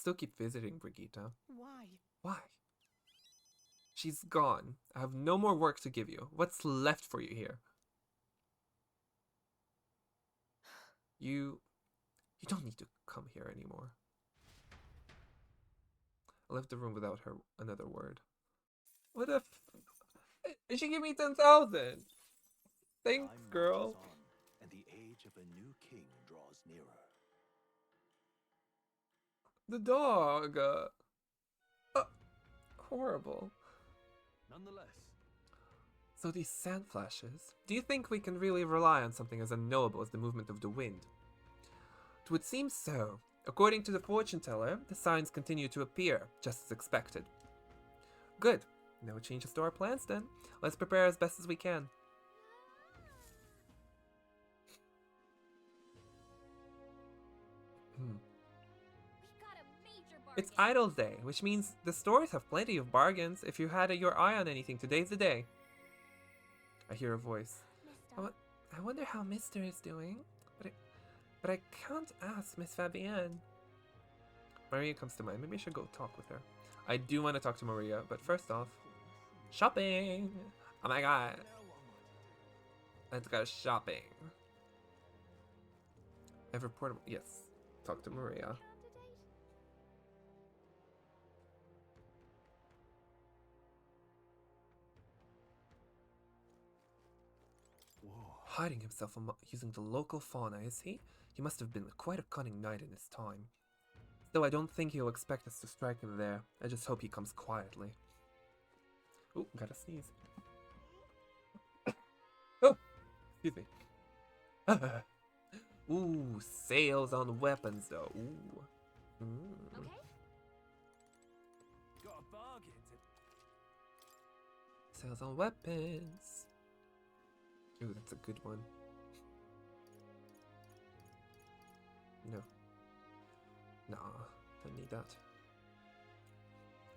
still keep visiting Brigitte. Why? Why? She's gone. I have no more work to give you. What's left for you here? You don't need to come here anymore. I left the room without her another word. What if she gave me 10,000? Thanks, girl. On, and the age of a new king draws nearer. The dog. Horrible. Nonetheless, So these sand flashes. Do you think we can really rely on something as unknowable as the movement of the wind? It would seem so. According to the fortune teller, the signs continue to appear, just as expected. Good. No changes to our plans then. Let's prepare as best as we can. It's Idle Day, which means the stores have plenty of bargains. If you had your eye on anything, today's the day. I hear a voice. I wonder how Mister is doing, but I can't ask Miss Fabienne. Maria comes to mind. Maybe I should go talk with her. I do want to talk to Maria, but first off, shopping. Oh my god. Let's go shopping. I've reported. Yes, talk to Maria. Hiding himself using the local fauna, is he? He must have been quite a cunning knight in his time. Though I don't think he'll expect us to strike him there. I just hope he comes quietly. Ooh, gotta sneeze. Oh, excuse me. Ooh, sales on weapons though. Ooh. Okay. got a bargain. Sales on weapons. Ooh, that's a good one. No. Nah, don't need that.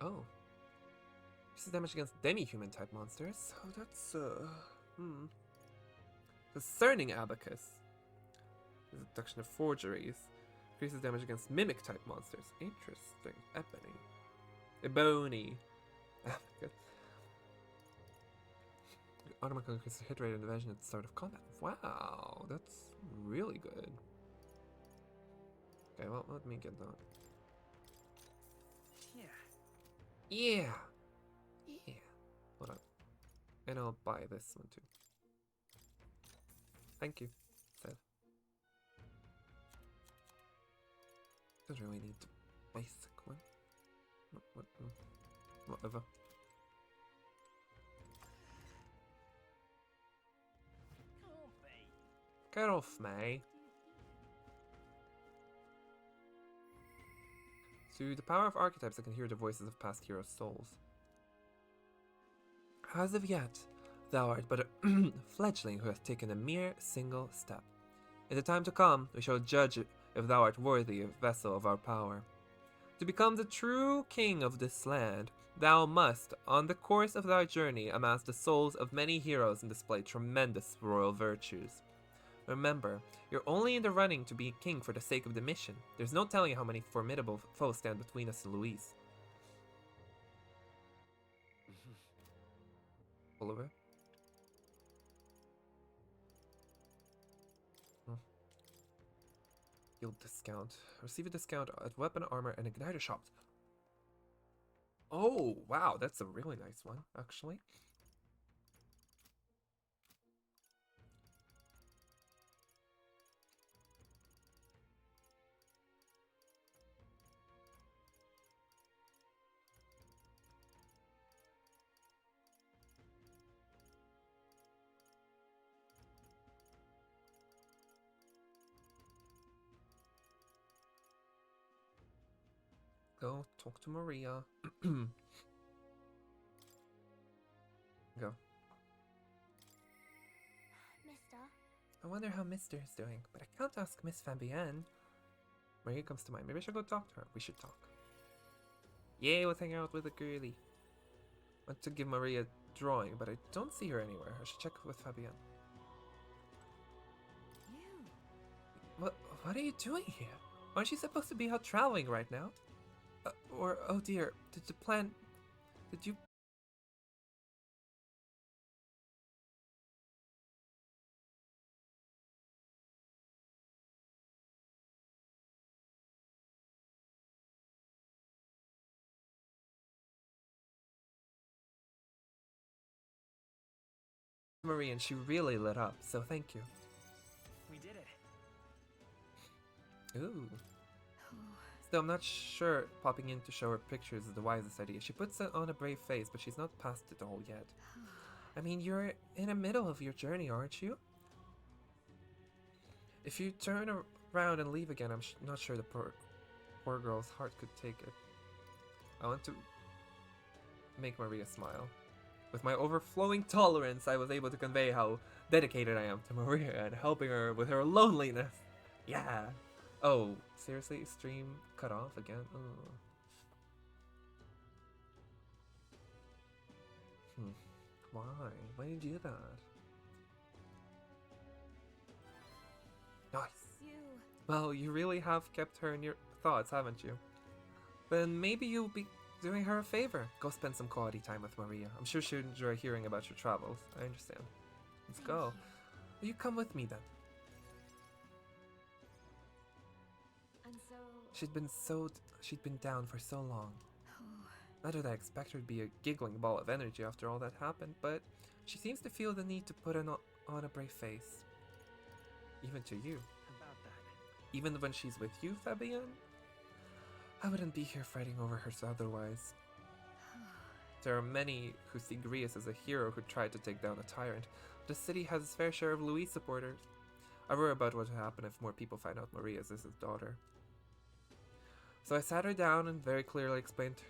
Oh. This is damage against demi-human type monsters. So that's, Discerning Abacus. This is detection of forgeries. Increases damage against mimic type monsters. Interesting. Ebony. Abacus. Automatically increases hit rate and evasion at the start of combat. Wow, that's really good. Okay, well, let me get that. Yeah. Hold on. And I'll buy this one too. Thank you, said. Don't really need the basic one. Whatever. Get off me. Through the power of archetypes, I can hear the voices of past heroes' souls. As of yet, thou art but a fledgling who hath taken a mere single step. In the time to come, we shall judge if thou art worthy a vessel of our power. To become the true king of this land, thou must, on the course of thy journey, amass the souls of many heroes and display tremendous royal virtues. Remember, you're only in the running to be king for the sake of the mission. There's no telling how many formidable foes stand between us and Louise. Oliver? Yield discount. Receive a discount at weapon, armor, and igniter shops. Oh, wow, that's a really nice one, actually. Go talk to Maria. Go. Mister? I wonder how Mister is doing, but I can't ask Miss Fabienne. Maria comes to mind. Maybe I should go talk to her. We should talk. Yay, let's hang out with a girly. I want to give Maria a drawing, but I don't see her anywhere. I should check with Fabienne. You? What are you doing here? Aren't you supposed to be out traveling right now? Or, oh dear, did the plan... Did you... Marie, and she really lit up, so thank you. We did it. Ooh. Still, I'm not sure popping in to show her pictures is the wisest idea. She puts on a brave face, but she's not past it all yet. I mean, you're in the middle of your journey, aren't you? If you turn around and leave again, I'm not sure the poor girl's heart could take it. I want to make Maria smile. With my overflowing tolerance, I was able to convey how dedicated I am to Maria and helping her with her loneliness. Yeah. Oh, seriously? Stream cut off again? Oh. Why? Why did you do that? Nice. Well, you really have kept her in your thoughts, haven't you? Then maybe you'll be doing her a favor. Go spend some quality time with Maria. I'm sure she'll enjoy hearing about your travels. I understand. Let's go. Will you come with me then? And so... She'd been down for so long. Not that I expect her to be a giggling ball of energy after all that happened, but she seems to feel the need to put on a brave face. Even to you. About that. Even when she's with you, Fabienne? I wouldn't be here fighting over her otherwise. There are many who see Grius as a hero who tried to take down a tyrant. The city has its fair share of Louis supporters. I worry about what will happen if more people find out Maria is his daughter. So I sat her down and very clearly explained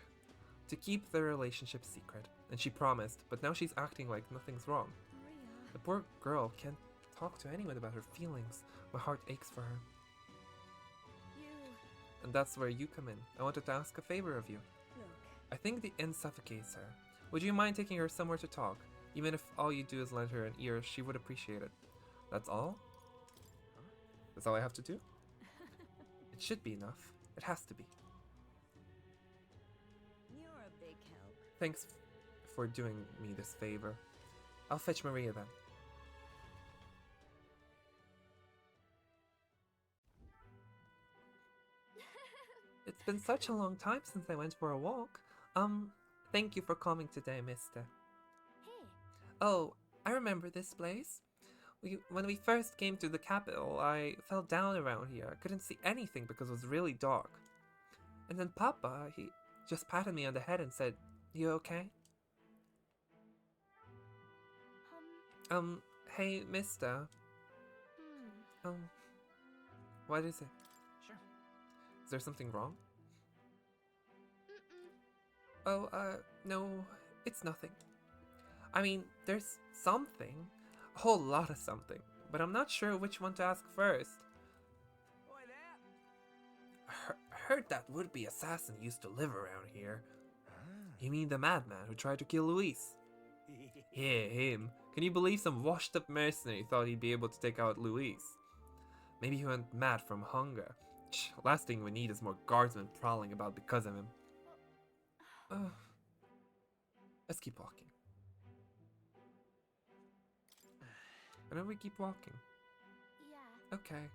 to keep their relationship secret. And she promised, but now she's acting like nothing's wrong. Maria. The poor girl can't talk to anyone about her feelings. My heart aches for her. And that's where you come in. I wanted to ask a favor of you. Look. I think the inn suffocates her. Would you mind taking her somewhere to talk? Even if all you do is lend her an ear, she would appreciate it. That's all? That's all I have to do? It should be enough. It has to be. You're a big help. Thanks for doing me this favor. I'll fetch Maria then. It's been such a long time since I went for a walk. Thank you for coming today, mister. Hey. Oh, I remember this place. When we first came to the capital, I fell down around here. I couldn't see anything because it was really dark. And then Papa, he just patted me on the head and said, "You okay?" Hey, mister. What is it? Sure. Is there something wrong? Mm-mm. Oh, no, it's nothing. I mean, there's something. A whole lot of something. But I'm not sure which one to ask first. Boy, that. Heard that would-be assassin used to live around here. Ah. You mean the madman who tried to kill Luis? Yeah, him. Can you believe some washed-up mercenary thought he'd be able to take out Luis? Maybe he went mad from hunger. Last thing we need is more guardsmen prowling about because of him. Let's keep walking. Why don't we keep walking? Yeah. Okay.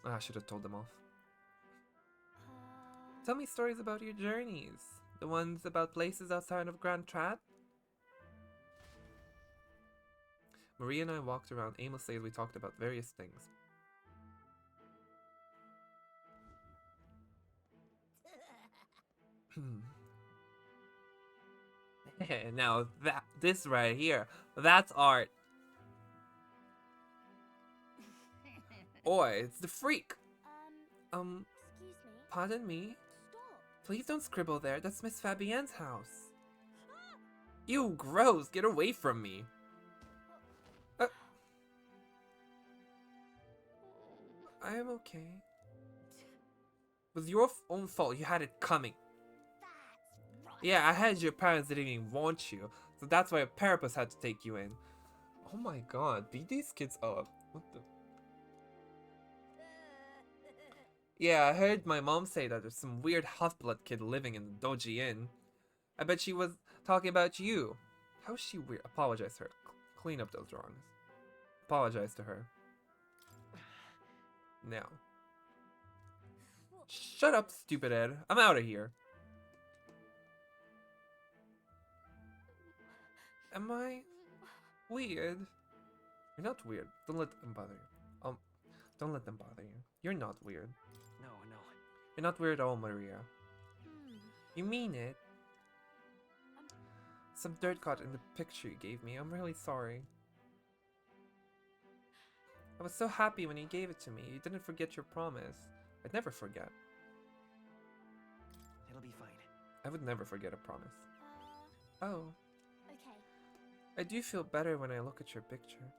I should have told them off. Tell me stories about your journeys. The ones about places outside of Grand Trad? Maria and I walked around aimlessly as we talked about various things. Now this right here, that's art. Oi, it's the freak. Excuse me. Pardon me? Stop. Please don't scribble there. That's Miss Fabienne's house. Ew, gross. Get away from me. I am okay. It was your own fault. You had it coming. That's right. Yeah, I had your parents didn't even want you. So that's why a therapist had to take you in. Oh my god, beat these kids up. What the... Yeah, I heard my mom say that there's some weird half-blood kid living in the Doji Inn. I bet she was talking about you. How's she weird? Apologize to her. Clean up those wrongs. Apologize to her. Now. Shut up, stupid Ed. I'm out of here. Am I weird? You're not weird. Don't let them bother you. Don't let them bother you. You're not weird. No, no. You're not weird at all, Maria. Hmm. You mean it? Some dirt got in the picture you gave me. I'm really sorry. I was so happy when you gave it to me. You didn't forget your promise. I'd never forget. It'll be fine. I would never forget a promise. Oh, Okay. I do feel better when I look at your picture.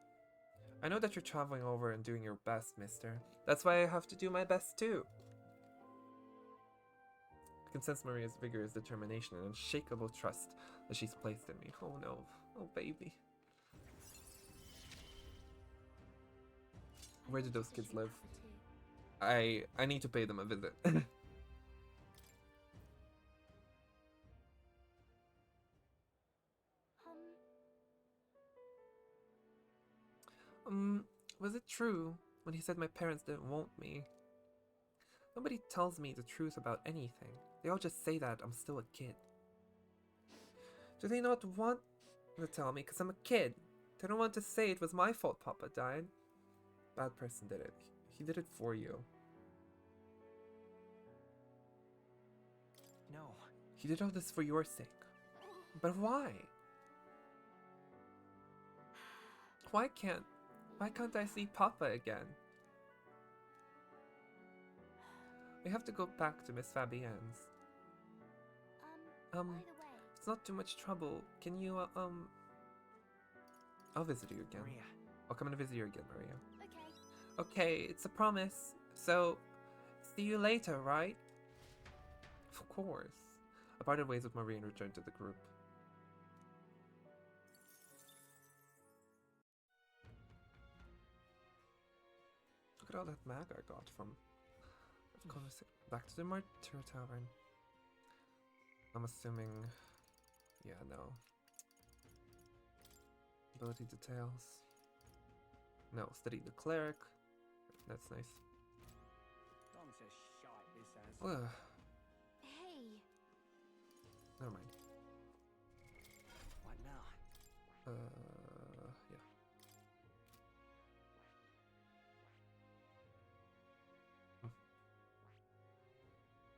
I know that you're traveling over and doing your best, mister. That's why I have to do my best too. I can sense Maria's vigorous determination and unshakable trust that she's placed in me. Oh no. Oh baby. Where do those kids live? I need to pay them a visit. Was it true when he said my parents didn't want me? Nobody tells me the truth about anything. They all just say that I'm still a kid. Do they not want to tell me because I'm a kid? They don't want to say it was my fault Papa died. Bad person did it. He did it for you. No. He did all this for your sake. But why? Why can't I see Papa again? We have to go back to Miss Fabienne's. By the way. It's not too much trouble. Can you, I'll visit you again. Maria. I'll come and visit you again, Maria. Okay. Okay, it's a promise. So, see you later, right? Of course. I parted ways with Maria and returned to the group. Look at all that mag I got from back to the Martyr Tavern. I'm assuming, yeah, no. Ability details. No, study the cleric. That's nice. Don't say shite, this has. Ugh, Hey. never mind. What now? Yeah.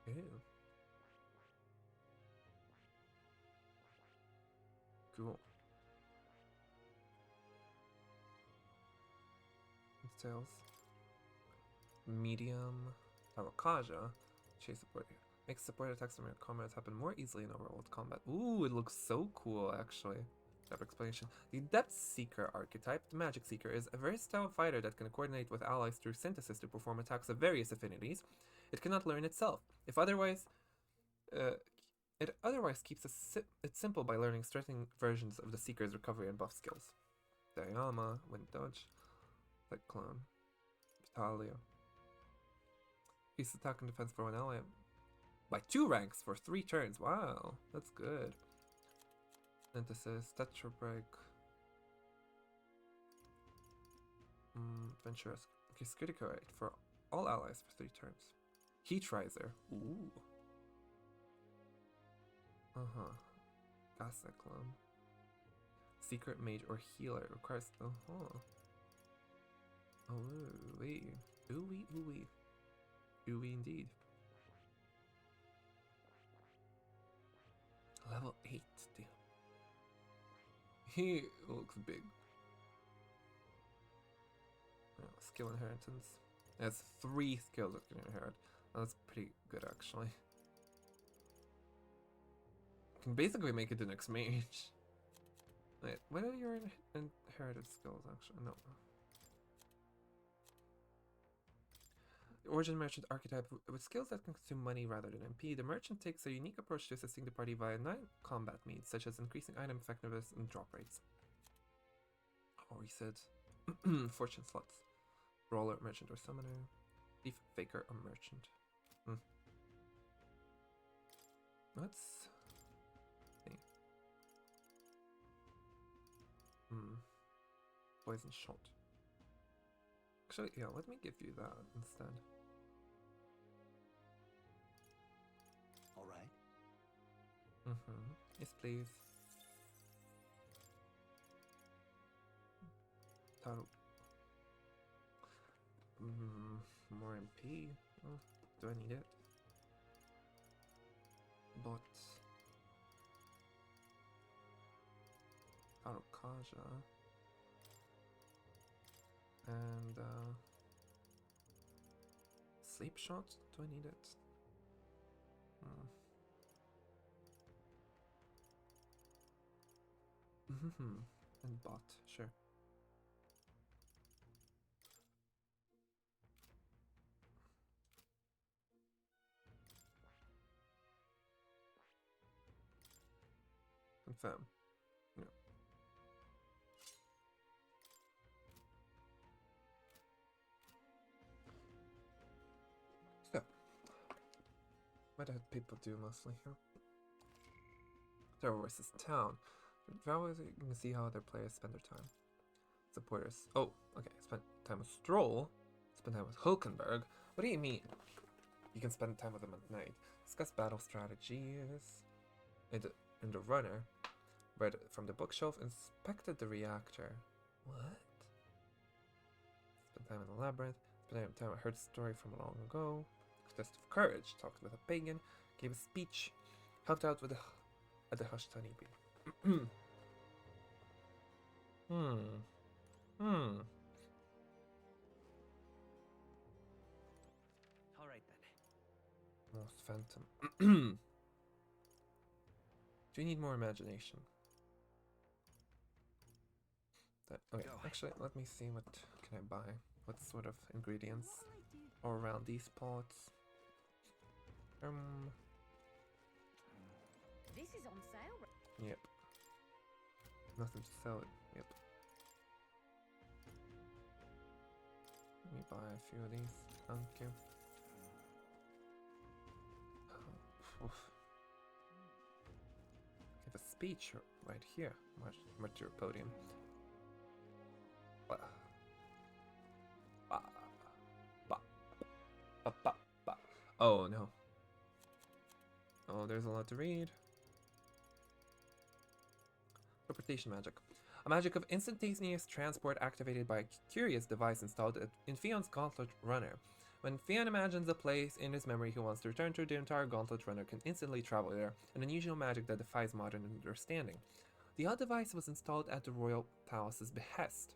Ew. Cool. Details. Medium. Tarakaja. Chase support. Makes support attacks from your comrades happen more easily in overworld combat. Ooh, it looks so cool, actually. Depth explanation. The Depth Seeker archetype, the Magic Seeker, is a versatile fighter that can coordinate with allies through synthesis to perform attacks of various affinities. It cannot learn itself. It otherwise keeps it simple by learning certain versions of the Seeker's recovery and buff skills. Dayama, Wind Dodge, Cyclone, Vitalia. Increase attack and defense for one ally by 2 ranks for 3 turns. Wow, that's good. Synthesis, Tetra Break. Adventurous. Okay, security code for all allies for 3 turns. Heat Riser. Ooh. Uh-huh. Gas Cyclone. Secret Mage or Healer. Requires... Uh-huh. Oh, wee. Ooh-wee, ooh-wee. Ooh-wee indeed. Level 8 still. He looks big. Oh, skill inheritance. It has 3 skills that can inherit. Oh, that's pretty good, actually. Can basically make it the next mage. Wait, what are your inherited skills, actually? No. The Origin Merchant archetype with skills that can consume money rather than MP. The merchant takes a unique approach to assisting the party via 9 combat means, such as increasing item effectiveness and drop rates. Oh, reset. Fortune slots. Brawler, merchant, or summoner. Thief, faker, or merchant. Let's see. Poison shot. Actually, yeah, let me give you that instead. All right. Yes, please. Taro. More MP. Oh, do I need it? But Taro Kaja. And sleep shot? Do I need it? And bot, sure. Confirm. Yeah. So, what did people do mostly here? Terror versus town. You can see how other players spend their time. Supporters. Oh, okay. Spend time with Stroll. Spend time with Hulkenberg. What do you mean? You can spend time with them at night. Discuss battle strategies. In the runner. Read from the bookshelf. Inspected the reactor. What? Spend time in the labyrinth. Spend time I heard a story from long ago. Test of courage. Talked with a pagan. Gave a speech. Helped out with at the hushed honeybee. All right then. Most phantom. Do you need more imagination? Okay, actually, let me see what can I buy. What sort of ingredients are around these pots? This is on sale. Yep. Nothing to sell it. Yep. Let me buy a few of these. Thank you. Oof. Give a speech right here. What's your podium? Oh no. Oh, there's a lot to read. Interpretation magic. A magic of instantaneous transport activated by a curious device installed in Fion's Gauntlet Runner. When Fion imagines a place in his memory he wants to return to, the entire Gauntlet Runner can instantly travel there, an unusual magic that defies modern understanding. The odd device was installed at the royal palace's behest.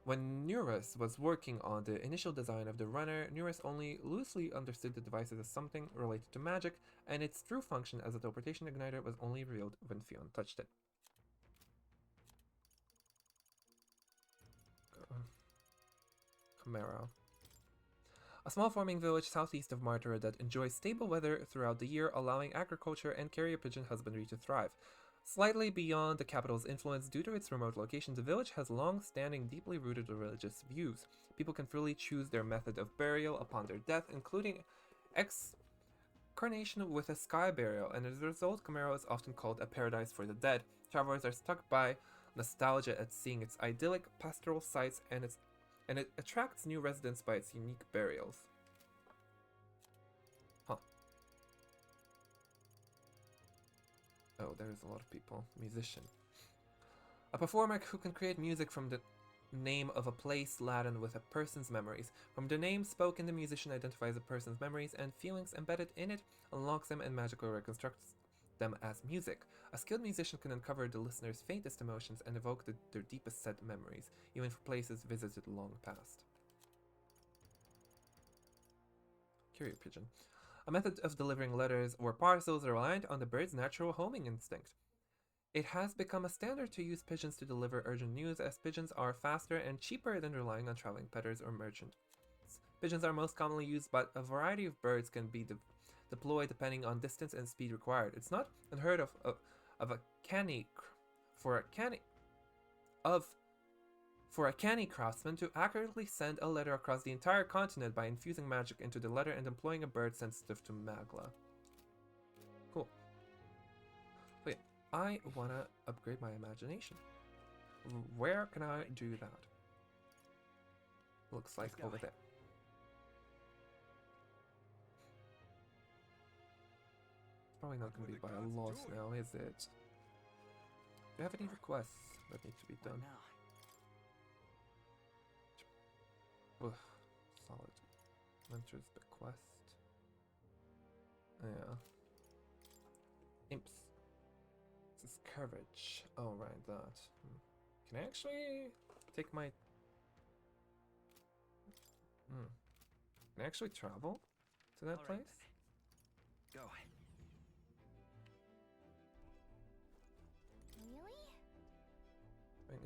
When Neurus was working on the initial design of the runner, Neurus only loosely understood the device as something related to magic, and its true function as a teleportation igniter was only revealed when Fion touched it. Chimera. A small farming village southeast of Martyra that enjoys stable weather throughout the year, allowing agriculture and carrier pigeon husbandry to thrive. Slightly beyond the capital's influence due to its remote location, the village has long-standing, deeply rooted religious views. People can freely choose their method of burial upon their death, including excarnation with a sky burial, and as a result, Camaro is often called a paradise for the dead. Travelers are struck by nostalgia at seeing its idyllic pastoral sites, and it attracts new residents by its unique burials. Oh, there's a lot of people. Musician. A performer who can create music from the name of a place laden with a person's memories. From the name spoken, the musician identifies a person's memories and feelings embedded in it, unlocks them, and magically reconstructs them as music. A skilled musician can uncover the listener's faintest emotions and evoke their deepest set memories, even for places visited long past. Carrier pigeon. A method of delivering letters or parcels reliant on the bird's natural homing instinct. It has become a standard to use pigeons to deliver urgent news, as pigeons are faster and cheaper than relying on traveling peddlers or merchants. Pigeons are most commonly used, but a variety of birds can be deployed depending on distance and speed required. It's not unheard of For a canny craftsman to accurately send a letter across the entire continent by infusing magic into the letter and employing a bird sensitive to magla. Cool. So yeah, I wanna upgrade my imagination. Where can I do that? Looks like over there. It's probably not gonna be by a loss now, is it? Do you have any requests that need to be done? Ugh, solid. Mentor's bequest. Yeah. Imps. This is courage. Oh, right, that. Can I actually take my... Can I actually travel to that place? Go.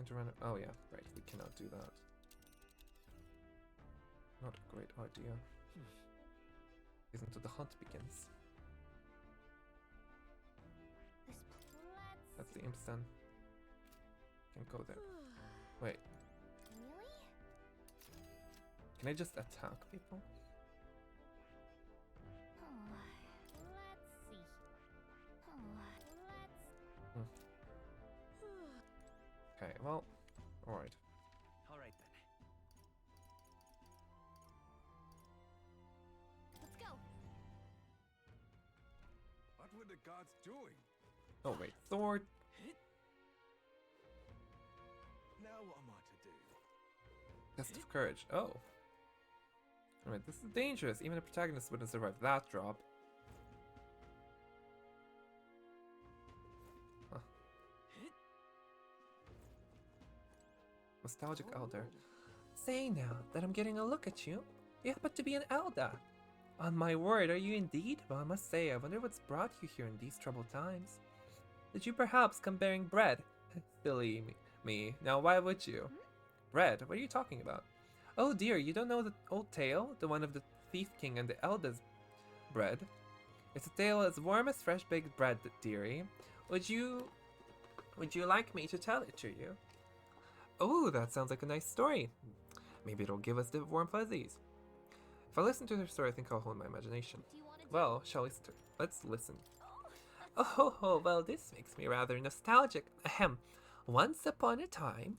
Really? Oh yeah, right, we cannot do that. Not a great idea. Isn't until the hunt begins. That's the imps then. Can't go there. Wait, Really? can I just attack people? Let's see. Let's. Okay, well, alright. All right then. Let's go. What were the gods doing? Oh wait, Thor. Now what am I to do? Test of courage. Oh. Alright, this is dangerous. Even a protagonist wouldn't survive that drop. Huh. Nostalgic elder. Say now that I'm getting a look at you. You happen to be an elder. On my word, are you indeed? Well, I must say, I wonder what's brought you here in these troubled times. Did you perhaps come bearing bread? Silly me. Now, why would you? Bread? What are you talking about? Oh dear, you don't know the old tale? The one of the thief king and the elder's bread? It's a tale as warm as fresh baked bread, dearie. Would you like me to tell it to you? Oh, that sounds like a nice story. Maybe it'll give us the warm fuzzies. If I listen to her story, I think I'll hold my imagination. Do you want to? Well, shall we let's listen. Oh, well, this makes me rather nostalgic. Ahem. Once upon a time,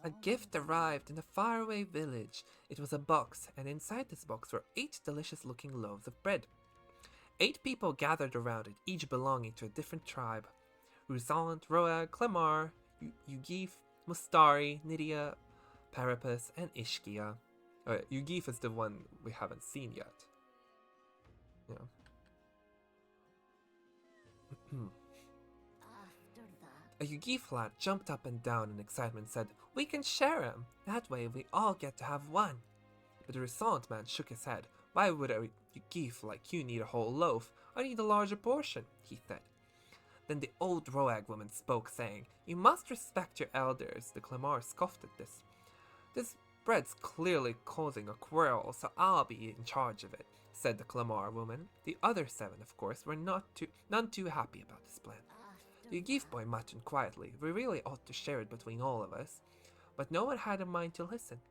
a gift arrived in a faraway village. It was a box, and inside this box were 8 delicious-looking loaves of bread. 8 people gathered around it, each belonging to a different tribe. Rusant, Roag, Clemar, Yugif, Mustari, Nydia, Parapus, and Ishkia. Yugif is the one we haven't seen yet. Yeah. After that. A Yugif lad jumped up and down in excitement and said, "We can share 'em. That way we all get to have one." But the Rusant man shook his head. "Why would a Yugif like you need a whole loaf? I need a larger portion," he said. Then the old Roag woman spoke, saying, "You must respect your elders." The Clemar scoffed at this. "This bread's clearly causing a quarrel, so I'll be in charge of it," said the Clemar woman. The other 7, of course, were none too happy about this plan. The Yugif boy muttered quietly, "We really ought to share it between all of us." But no one had a mind to listen.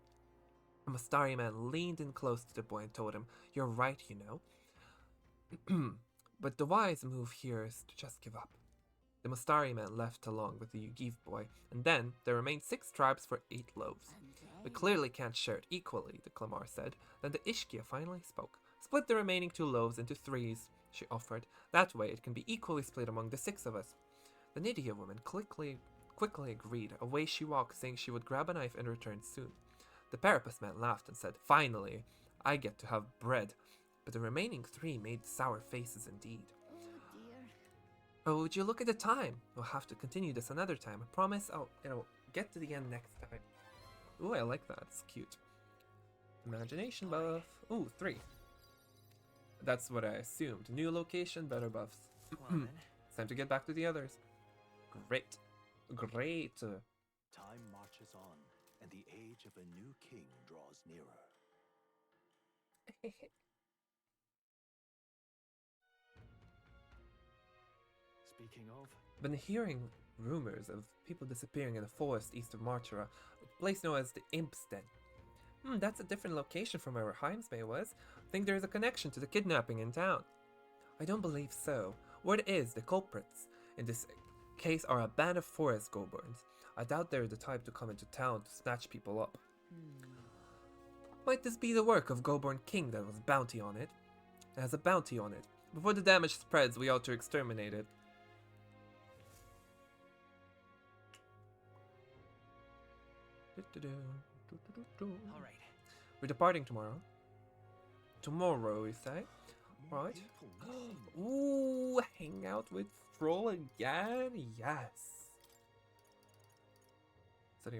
The Mustari man leaned in close to the boy and told him, "You're right, you know. But the wise move here is to just give up." The Mustari man left along with the Yugif boy, and then there remained 6 tribes for 8 loaves. "We clearly can't share it equally," the Clemar said. Then the Ishkia finally spoke. "Split the remaining 2 loaves into 3s, she offered. "That way it can be equally split among the 6 of us." The Nydia woman quickly agreed. Away she walked, saying she would grab a knife and return soon. The Parapus man laughed and said, "Finally, I get to have bread." But the remaining 3 made sour faces indeed. Oh dear. Oh, would you look at the time? We'll have to continue this another time. I promise it'll get to the end next time. Ooh, I like that. It's cute. Imagination buff. Ooh, 3. That's what I assumed. New location, better buffs. Well then. It's time to get back to the others. Great. Time marches on, and the age of a new king draws nearer. speaking of? Been hearing rumors of people disappearing in the forest east of Martura, a place known as the Imp's Den. That's a different location from where Heimsmay was. Think there is a connection to the kidnapping in town. I don't believe so. Word is the culprits in this case are a band of forest goblins. I doubt they're the type to come into town to snatch people up. Might this be the work of Goborn King that was bounty on it? It has a bounty on it. Before the damage spreads, we ought to exterminate it. All right. We're departing tomorrow. Tomorrow, you say? Right. Ooh, hang out with Stroll again? Yes. Study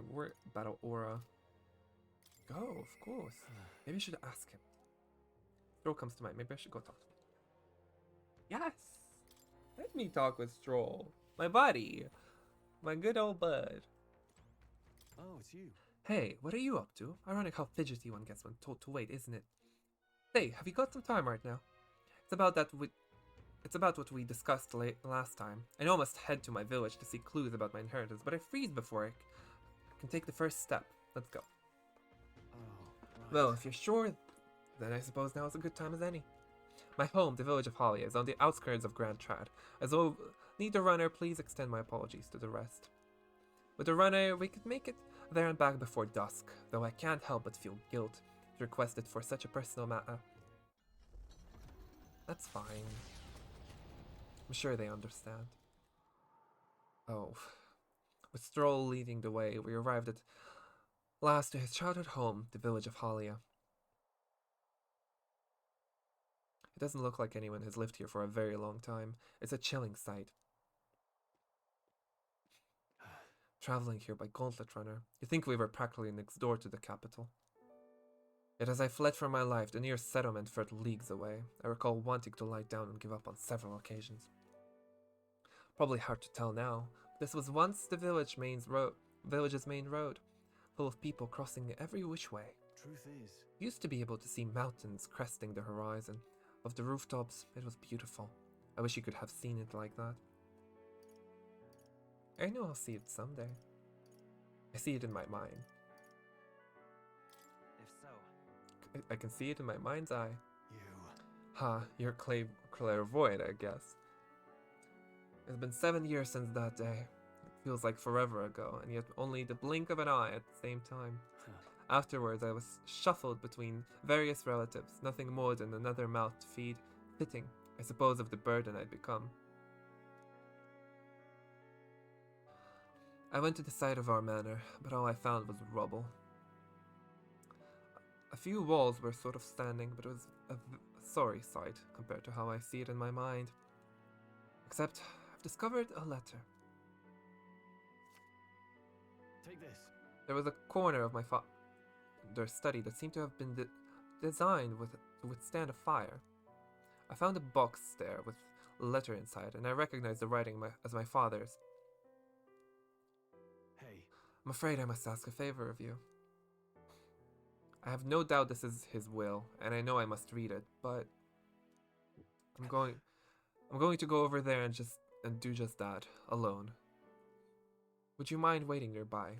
battle aura. Go, of course. Maybe I should ask him. Stroll comes to mind. Maybe I should go talk to him. Yes. Let me talk with Stroll. My buddy. My good old bud. Oh, it's you. Hey, what are you up to? Ironic how fidgety one gets when told to wait, isn't it? Hey, have you got some time right now? It's about what we discussed last time. I know I must head to my village to see clues about my inheritance, but I freeze before I can take the first step. Let's go. Oh, right. Well, if you're sure, then I suppose now is a good time as any. My home, the village of Holly, is on the outskirts of Grand Trad. As though need a runner, please extend my apologies to the rest. With a runner, we could make it there and back before dusk, though I can't help but feel guilt to request it for such a personal matter. That's fine. I'm sure they understand. Oh. With Stroll leading the way, we arrived at last to his childhood home, the village of Halia. It doesn't look like anyone has lived here for a very long time. It's a chilling sight. Traveling here by Gauntlet Runner, you'd think we were practically next door to the capital. Yet as I fled for my life, the nearest settlement felt leagues away. I recall wanting to lie down and give up on several occasions. Probably hard to tell now, but this was once the village's main road, full of people crossing every which way. Truth is, Used to be able to see mountains cresting the horizon. Of the rooftops, it was beautiful. I wish you could have seen it like that. I know I'll see it someday. I see it in my mind. If so, I can see it in my mind's eye. you. You're clairvoyant, I guess. It's been 7 years since that day. It feels like forever ago, and yet only the blink of an eye at the same time. Afterwards, I was shuffled between various relatives, nothing more than another mouth to feed, fitting, I suppose, of the burden I'd become. I went to the site of our manor, but all I found was rubble. A few walls were sort of standing, but it was a sorry sight compared to how I see it in my mind. Except, I've discovered a letter. Take this. There was a corner of my father's study that seemed to have been designed to withstand a fire. I found a box there with a letter inside, and I recognized the writing as my father's. Hey, I'm afraid I must ask a favor of you. I have no doubt this is his will, and I know I must read it, but I'm going to go over there and do just that, alone. Would you mind waiting nearby?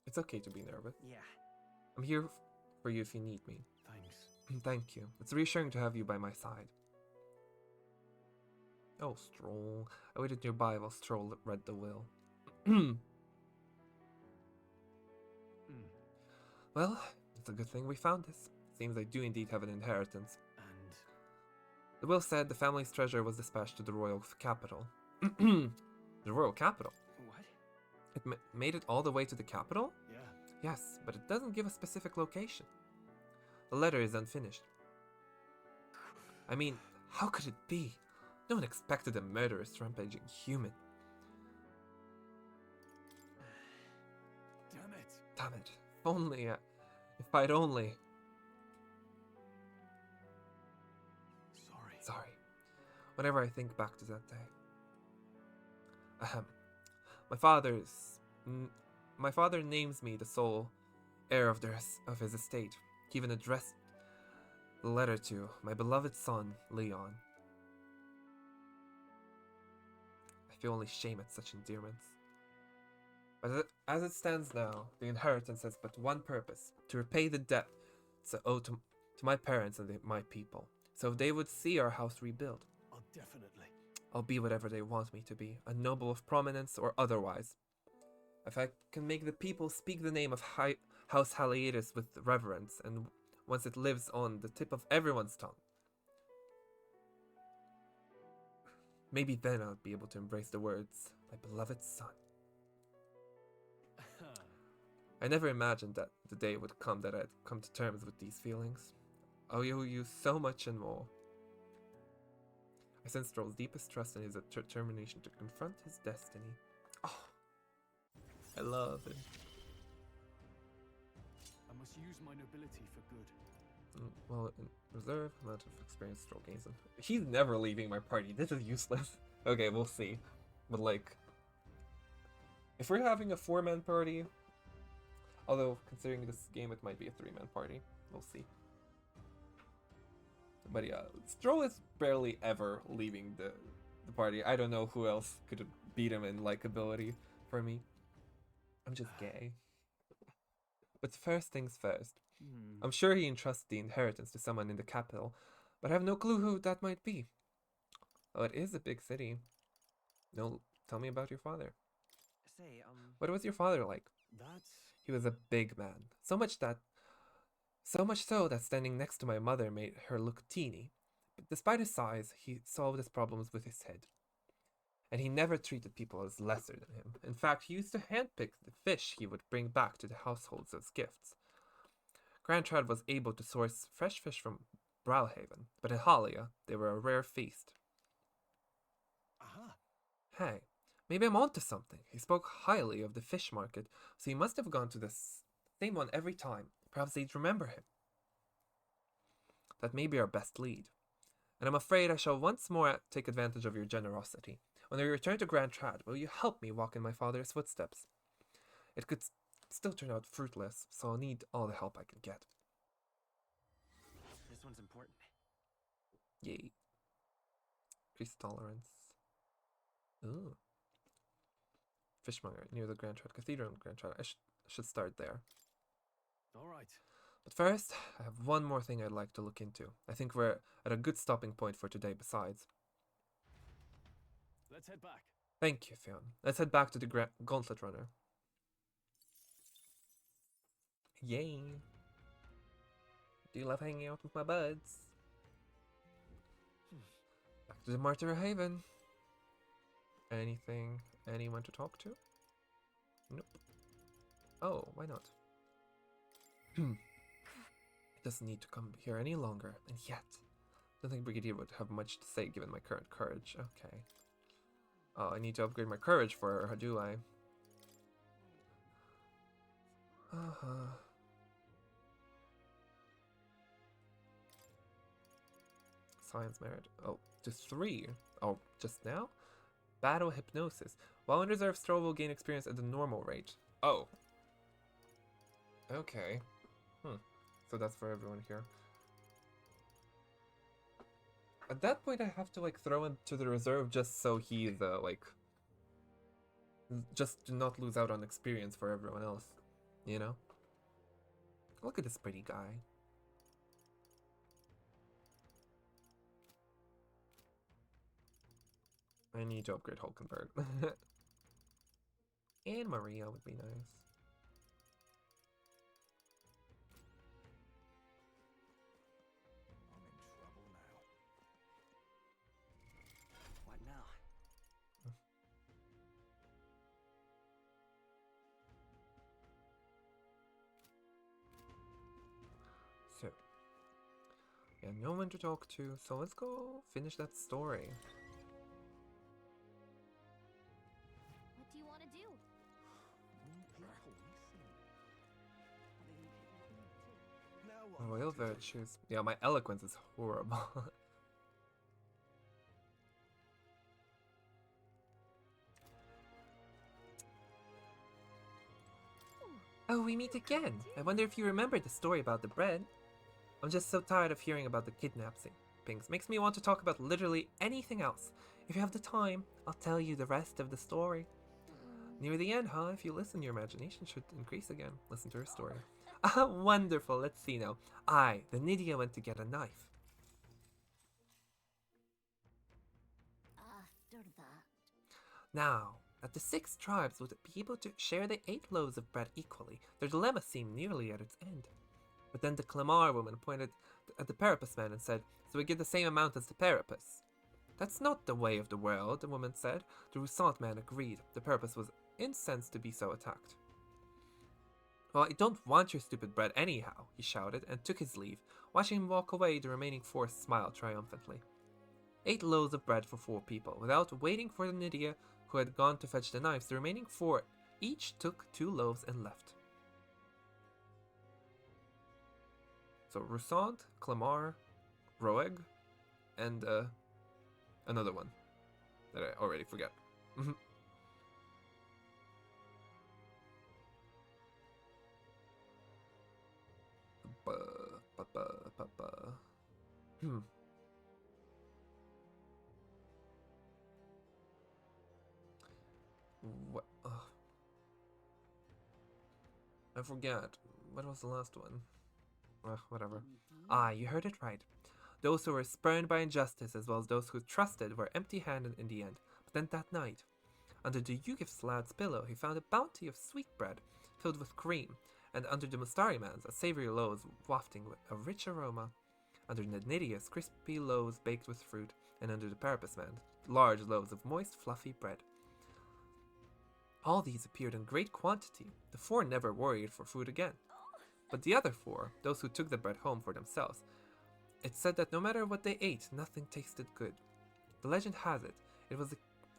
It's okay to be nervous. yeah. I'm here for you if you need me. thanks. Thank you. It's reassuring to have you by my side. Oh, Stroll. I waited nearby while Stroll read the will. Well, it's a good thing we found this. Seems I do indeed have an inheritance. And The will said the family's treasure was dispatched to the royal capital. The royal capital? What? It made it all the way to the capital? yeah, Yes, but it doesn't give a specific location. The letter is unfinished. I mean, how could it be? No one expected a murderous, rampaging human. damn it. Damn it. If only, if I'd only... Sorry. Sorry. Whenever I think back to that day. Ahem. My father names me the sole heir of his estate. He even addressed the letter to my beloved son, Leon. feel only shame at such endearments. But as it stands now, the inheritance has but one purpose, to repay the debt to owe to my parents and my people. So if they would see our house rebuilt, Oh, definitely. I'll be whatever they want me to be, a noble of prominence or otherwise. If I can make the people speak the name of House Haliatus with reverence, and once it lives on the tip of everyone's tongue, maybe then I'll be able to embrace the words, my beloved son. I never imagined that the day would come that I'd come to terms with these feelings. I owe you so much and more. I sense Stroll's deepest trust in his determination to confront his destiny. Oh, I love it. I must use my nobility for good. Well, in reserve amount of experience Stroll gains. He's never leaving my party. This is useless. Okay, we'll see. But like, if we're having a 4-man party, although considering this game it might be a 3-man party, we'll see. But yeah, Stroll is barely ever leaving the party. I don't know who else could beat him in likability for me. I'm just gay. But first things first. I'm sure he entrusts the inheritance to someone in the capital, but I have no clue who that might be. Oh, it is a big city. No, tell me about your father. Say, What was your father like? That's... He was a big man. So much so that standing next to my mother made her look teeny. But despite his size, he solved his problems with his head. And he never treated people as lesser than him. In fact, he used to handpick the fish he would bring back to the households as gifts. Grand Trad was able to source fresh fish from Browhaven, but in Halia, they were a rare feast. Aha. Hey, maybe I'm onto something. He spoke highly of the fish market, so he must have gone to the same one every time. Perhaps they'd remember him. That may be our best lead. And I'm afraid I shall once more take advantage of your generosity. When we return to Grand Trad, will you help me walk in my father's footsteps? It could still turn out fruitless, so I'll need all the help I can get. this one's important. Yay. Increased tolerance. Ooh. Fishmonger near the Grand Trad Cathedral in Grand Trad. I should start there. All right. But first, I have one more thing I'd like to look into. I think we're at a good stopping point for today besides. Let's head back. Thank you, Fionn. Let's head back to the Gauntlet Runner. Yay! Do you love hanging out with my buds? Back to the Martyr Haven. Anyone to talk to? Nope. Oh, why not? It doesn't need to come here any longer, and yet, I don't think Brigadier would have much to say given my current courage. Okay. Oh, I need to upgrade my courage for her, do I? Science merit. Oh, just 3. Oh, just now? Battle hypnosis. While in reserve, Stroll will gain experience at the normal rate. Oh. Okay. So that's for everyone here. At that point, I have to like throw him to the reserve just so he's just to not lose out on experience for everyone else, you know? Look at this pretty guy. I need to upgrade Hulkenberg. And Maria would be nice. I'm in trouble now. What now? So, yeah, no one to talk to, so let's go finish that story. What do you want to do? Now what? Royal virtues. Yeah, my eloquence is horrible. Oh, we meet again. I wonder if you remember the story about the bread. I'm just so tired of hearing about the kidnappings. Makes me want to talk about literally anything else. If you have the time, I'll tell you the rest of the story. Near the end, huh? If you listen, your imagination should increase again. Listen to her story. Ah, wonderful. Let's see now. The Nydia, went to get a knife. After that. Now, that the 6 tribes would be able to share the 8 loaves of bread equally, their dilemma seemed nearly at its end. But then the Clamar woman pointed at the Parapus man and said, so we get the same amount as the Parapus. That's not the way of the world, the woman said. The Roussant man agreed. The Parapus was incensed to be so attacked. Well, I don't want your stupid bread anyhow, he shouted, and took his leave. Watching him walk away, the remaining 4 smiled triumphantly. 8 loaves of bread for 4 people. Without waiting for the Nydia, who had gone to fetch the knives, the remaining 4 each took 2 loaves and left. So Roussant, Clamar, Roeg, and another one that I already forget. What? I forget. What was the last one? Whatever. You heard it right. Those who were spurned by injustice as well as those who trusted were empty-handed in the end. But then that night, under the Yugif's lad's pillow, he found a bounty of sweet bread filled with cream, and under the Mustari man's, a savory loaves wafting with a rich aroma. Under Nydia's, crispy loaves baked with fruit, and under the Parapus man's, large loaves of moist, fluffy bread. All these appeared in great quantity. The 4 never worried for food again. But the other 4, those who took the bread home for themselves, it said that no matter what they ate, nothing tasted good. The legend has it, it was the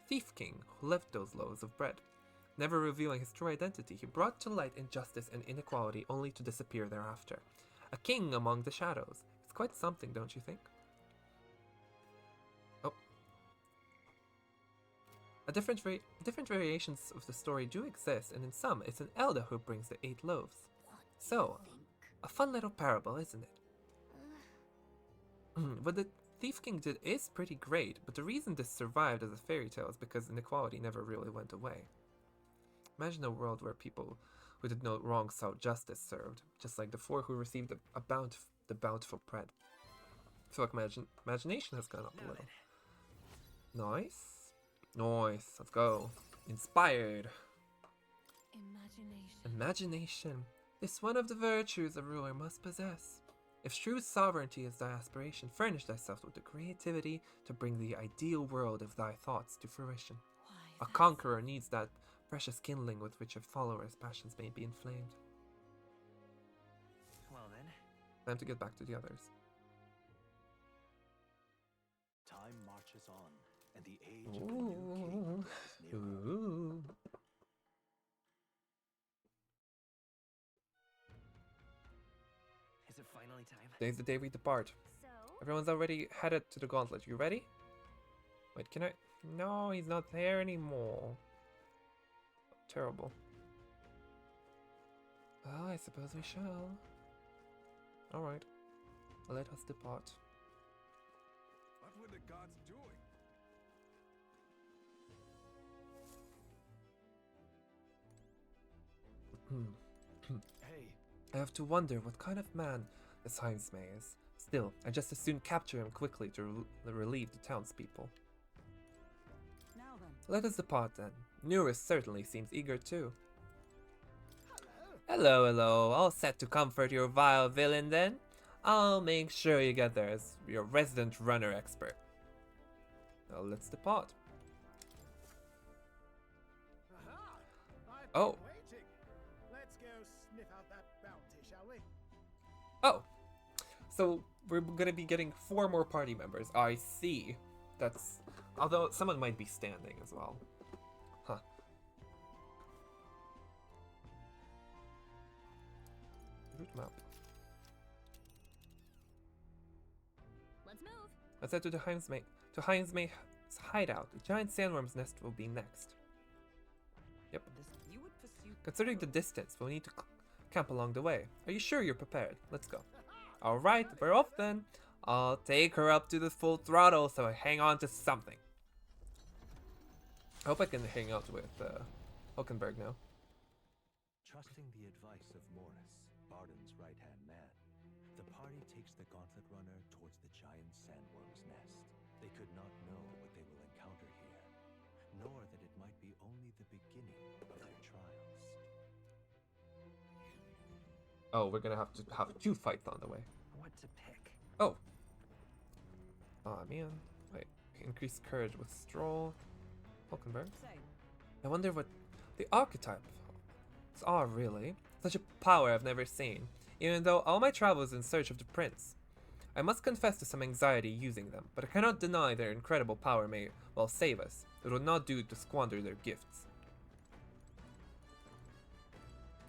Thief King who left those loaves of bread. Never revealing his true identity, he brought to light injustice and inequality only to disappear thereafter. A king among the shadows. It's quite something, don't you think? Oh. Different variations of the story do exist, and in some, it's an elder who brings the 8 loaves. So, a fun little parable, isn't it? What the Thief King did is pretty great, but the reason this survived as a fairy tale is because inequality never really went away. Imagine a world where people who did no wrong saw justice served, just like the 4 who received the bountiful bread. I feel like imagination has gone up a little. Nice. Nice. Let's go. Inspired. Imagination. Is one of the virtues a ruler must possess. If true sovereignty is thy aspiration, furnish thyself with the creativity to bring the ideal world of thy thoughts to fruition. A conqueror needs that precious kindling with which a follower's passions may be inflamed. Well then. Time to get back to the others. Time marches on, and the age of a new king is nearer. Is it finally time? Today's the day we depart. So? Everyone's already headed to the gauntlet. You ready? Wait, can I? No, he's not there anymore. Terrible. Well, I suppose we shall. Alright. Let us depart. What were the gods doing? Hey, I have to wonder what kind of man this Heimsmay is. Still, I just as soon capture him quickly to relieve the townspeople. Now then. Let us depart then. Nuris certainly seems eager too. Hello. All set to comfort your vile villain then? I'll make sure you get there as your resident runner expert. Now let's depart. Aha! I've Oh. been waiting. Let's go sniff out that bounty, shall we? Oh, so we're gonna be getting 4 more party members. I see. That's, although someone might be standing as well. Huh. Route map. Let's move. Let's head to the Heimsmay's hideout. The giant sandworm's nest will be next. Yep. You would pursue. Considering the distance, we'll need to camp along the way. Are you sure you're prepared? Let's go. Alright, we're off then. I'll take her up to the full throttle, so hang on to something. I hope I can hang out with Hulkenberg now. Trusting the advice of Morris, Barden's right-hand man, the party takes the Gauntlet Runner towards the giant sandworm's nest. They could not know what they will encounter here, nor that it might be only the beginning of their trials. Oh, we're gonna have to have 2 fights on the way. What to pick? Oh. Aw, man. Wait, increased courage with Stroll. Hulkenberg. Same. I wonder what the archetype. It's all really. Such a power I've never seen, even though all my travels in search of the prince. I must confess to some anxiety using them, but I cannot deny their incredible power may well save us. It would not do to squander their gifts.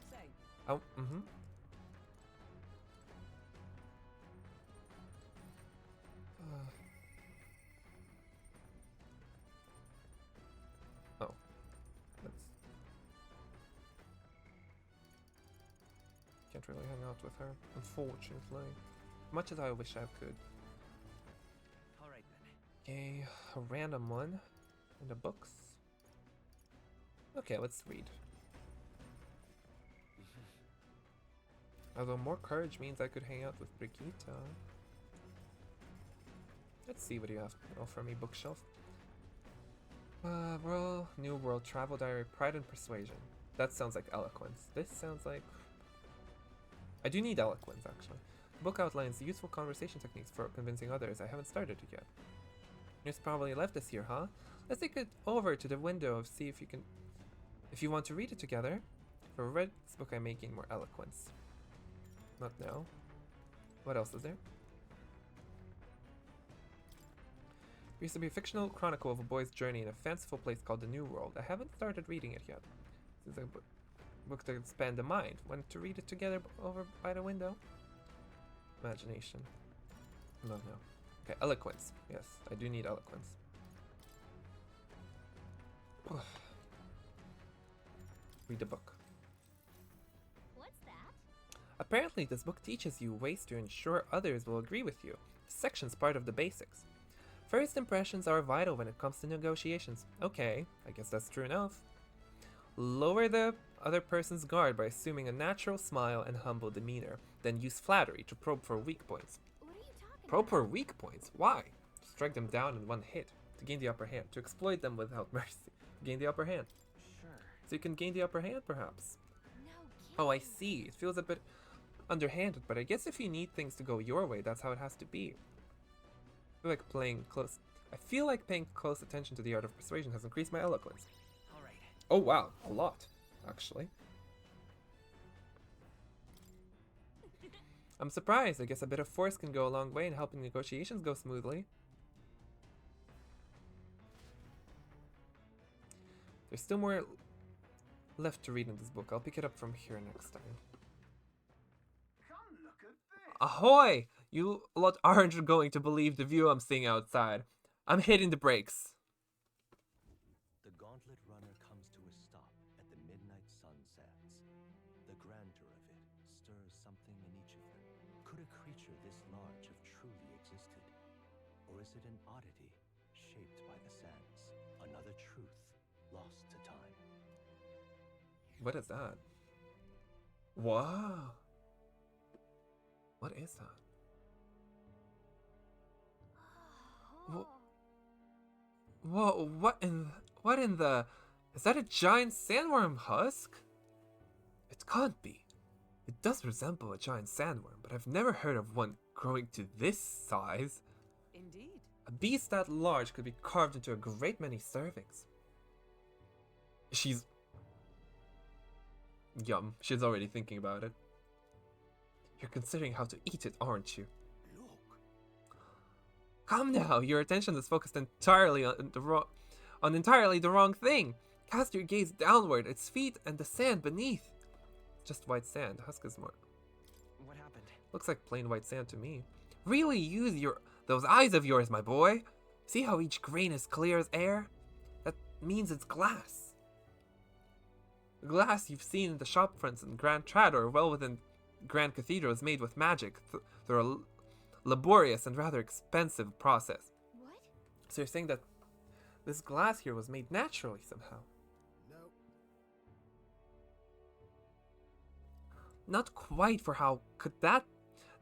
Same. Oh, oh. Can't really hang out with her, unfortunately. Much as I wish I could. Alright then. Okay, a random one in the books. Okay, let's read. Although more courage means I could hang out with Brigitte. Let's see what you have to offer me, bookshelf. New World, Travel Diary, Pride and Persuasion. That sounds like eloquence. This sounds like... I do need eloquence, actually. The book outlines useful conversation techniques for convincing others. I haven't started it yet. It's probably left this here, huh? Let's take it over to the window and see if you can... If you want to read it together. For a read this book, I'm making more eloquence. Not now. What else is there? There used to be a fictional chronicle of a boy's journey in a fanciful place called the New World. I haven't started reading it yet. This is a book to expand the mind. Want to read it together over by the window? Imagination. No. Okay, eloquence. Yes, I do need eloquence. Read the book. What's that? Apparently, this book teaches you ways to ensure others will agree with you. This section's part of the basics. First impressions are vital when it comes to negotiations. Okay, I guess that's true enough. Lower the other person's guard by assuming a natural smile and humble demeanor. Then use flattery to probe for weak points. What are you talking Probe for about? weak points? Why? To strike them down in one hit. To gain the upper hand. To exploit them without mercy. To gain the upper hand. Sure. So you can gain the upper hand, perhaps. No kidding. Oh, I see. It feels a bit underhanded, but I guess if you need things to go your way, that's how it has to be. I feel like paying close attention to the art of persuasion has increased my eloquence. Alright. Oh wow, a lot, actually. I'm surprised. I guess a bit of force can go a long way in helping negotiations go smoothly. There's still more left to read in this book. I'll pick it up from here next time. Come look at this. Ahoy! You lot aren't going to believe the view I'm seeing outside. I'm hitting the brakes. The Gauntlet Runner comes to a stop at the midnight sunsets. The grandeur of it stirs something in each of them. Could a creature this large have truly existed? Or is it an oddity shaped by the sands? Another truth lost to time. What is that? Wow. What is that? Oh. Whoa, what in the... Is that a giant sandworm husk? It can't be. It does resemble a giant sandworm, but I've never heard of one growing to this size. Indeed. A beast that large could be carved into a great many servings. She's... Yum, she's already thinking about it. You're considering how to eat it, aren't you? Look! Come now, your attention is focused entirely on entirely the wrong thing. Cast your gaze downward, its feet and the sand beneath. Just white sand. Husk is more. What happened? Looks like plain white sand to me. Really use those eyes of yours, my boy. See how each grain is clear as air? That means it's glass. The glass you've seen in the shop fronts in Grand Trad or well within Grand Cathedral is made with magic through a laborious and rather expensive process. What? So you're saying that This glass here was made naturally somehow. Nope. Not quite for how could that...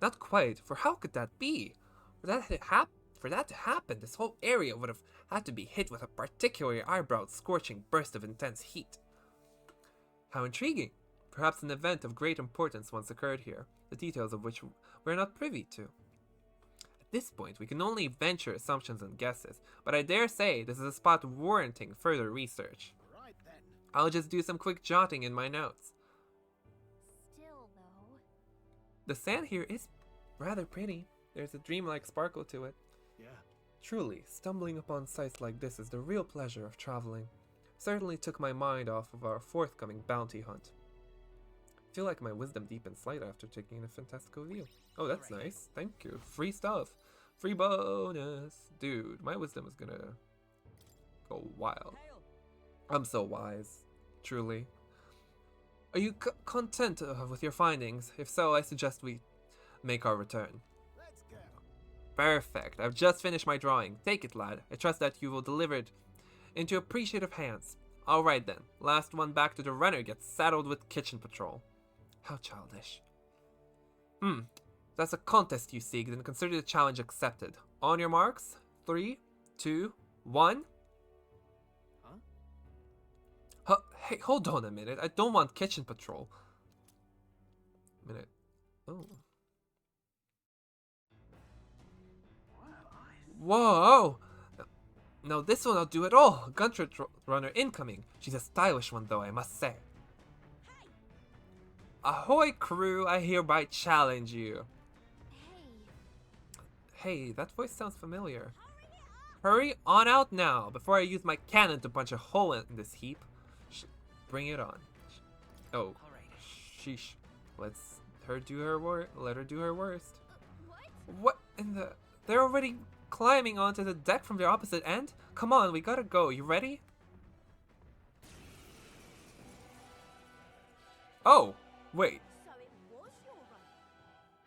Not quite for how could that be? For that to happen, this whole area would have had to be hit with a particularly eyebrowed, scorching burst of intense heat. How intriguing! Perhaps an event of great importance once occurred here, the details of which we're not privy to. At this point, we can only venture assumptions and guesses, but I dare say this is a spot warranting further research. Right then. I'll just do some quick jotting in my notes. Still, though. The sand here is rather pretty. There's a dreamlike sparkle to it. Yeah. Truly, stumbling upon sights like this is the real pleasure of traveling. Certainly took my mind off of our forthcoming bounty hunt. Feel like my wisdom deepens slightly after taking a fantastical view. Oh, that's nice. Thank you. Free stuff. Free bonus. Dude, my wisdom is gonna go wild. I'm so wise. Truly. Are you content with your findings? If so, I suggest we make our return. Let's go. Perfect. I've just finished my drawing. Take it, lad. I trust that you will deliver it into appreciative hands. Alright then. Last one back to the runner gets saddled with kitchen patrol. How childish. That's a contest you seek, then consider the challenge accepted. On your marks. 3, 2, 1. Huh? Hey, hold on a minute. I don't want kitchen patrol. Minute. Oh. Whoa! No, this will not do at all. Gunter runner incoming. She's a stylish one, though, I must say. Ahoy, crew! I hereby challenge you. Hey, that voice sounds familiar. Hurry on out now, before I use my cannon to punch a hole in this heap. Bring it on. Oh, sheesh. Let her do her worst. What in the... They're already climbing onto the deck from the opposite end? Come on, we gotta go. You ready? Oh, wait. So it was your run.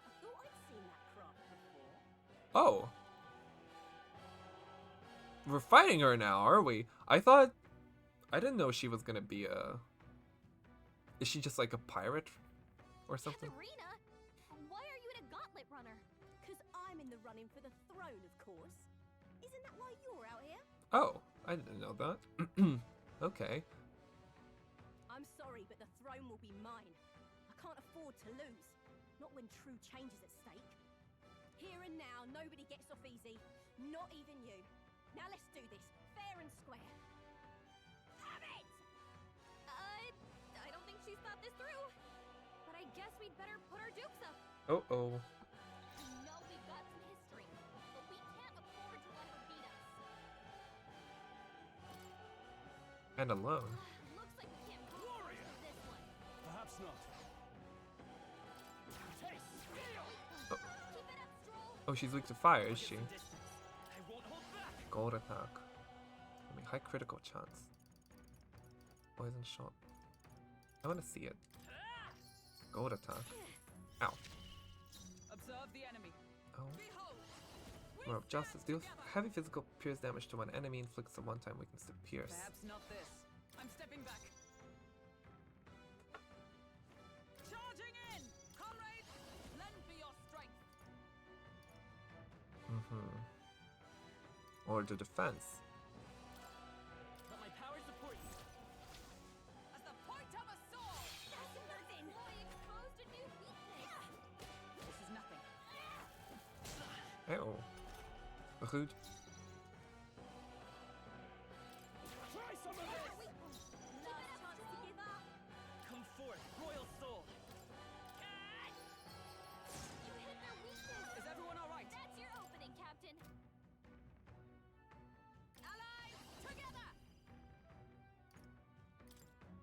I thought I'd seen that craft before. Oh. We're fighting her now, are we? I didn't know she was gonna be a... Is she just like a pirate or something? Katarina, why are you in a gauntlet runner? 'Cause I'm in the running for the throne, of course. Isn't that why you're out here? Oh, I didn't know that. Okay. I'm sorry, but the throne will be mine. I can't afford to lose. Not when true change is at stake. Here and now, nobody gets off easy. Not even you. Now let's do this, fair and square. Have it! I don't think she's thought this through. But I guess we'd better put our dukes up. Oh. We know we've got some history, but we can't afford to let her beat us. And alone. Looks like we can't go for this one. Perhaps not. Taste steel! Oh. Keep it up, Stroll. Oh, she's weak to fire, is she? I won't hold back. Gold attack. I mean, high critical chance. Poison shot. I want to see it. Gold attack. Ow. Observe the enemy. Oh. Behold! More of justice. Deals heavy physical pierce damage to one enemy. Inflicts a one-time weakness to pierce. Perhaps not this. I'm stepping back. Charging in! Comrades, lend me your strength. Or the defense. Let my power support you. As the point of a sword! That's nothing. Boy, exposed a new weakness. This is nothing. Ew. Rude. Try some of this! Last chance to give up. Come forth, royal soul. You hit their weakness. Is everyone alright? That's your opening, Captain. Allies, together!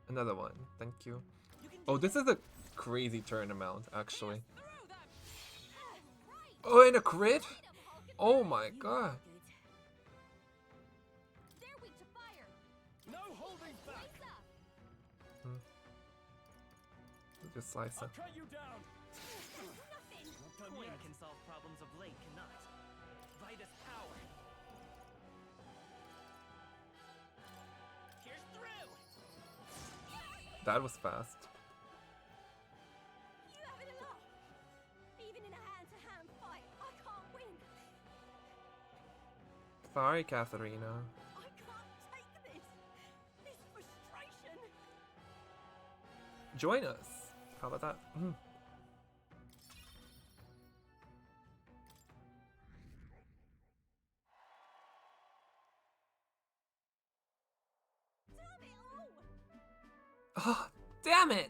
Another one. Thank you. You can Oh, this is a crazy turn amount, actually. Through them! Right. Oh, and a crit? Freedom, Hulk and Oh Barry. my god. They're weak to fire. no holding back. Brace up. Just slice I'll it. cut you down. Nothing. Not done Coin yet. can solve problems of late cannot. Vitus power. That was fast. You having a laugh? Even in a hand-to-hand fight, I can't win. Sorry, Katharina. I can't take this. This frustration. Join us. How about that? Damn it all! Oh, damn it!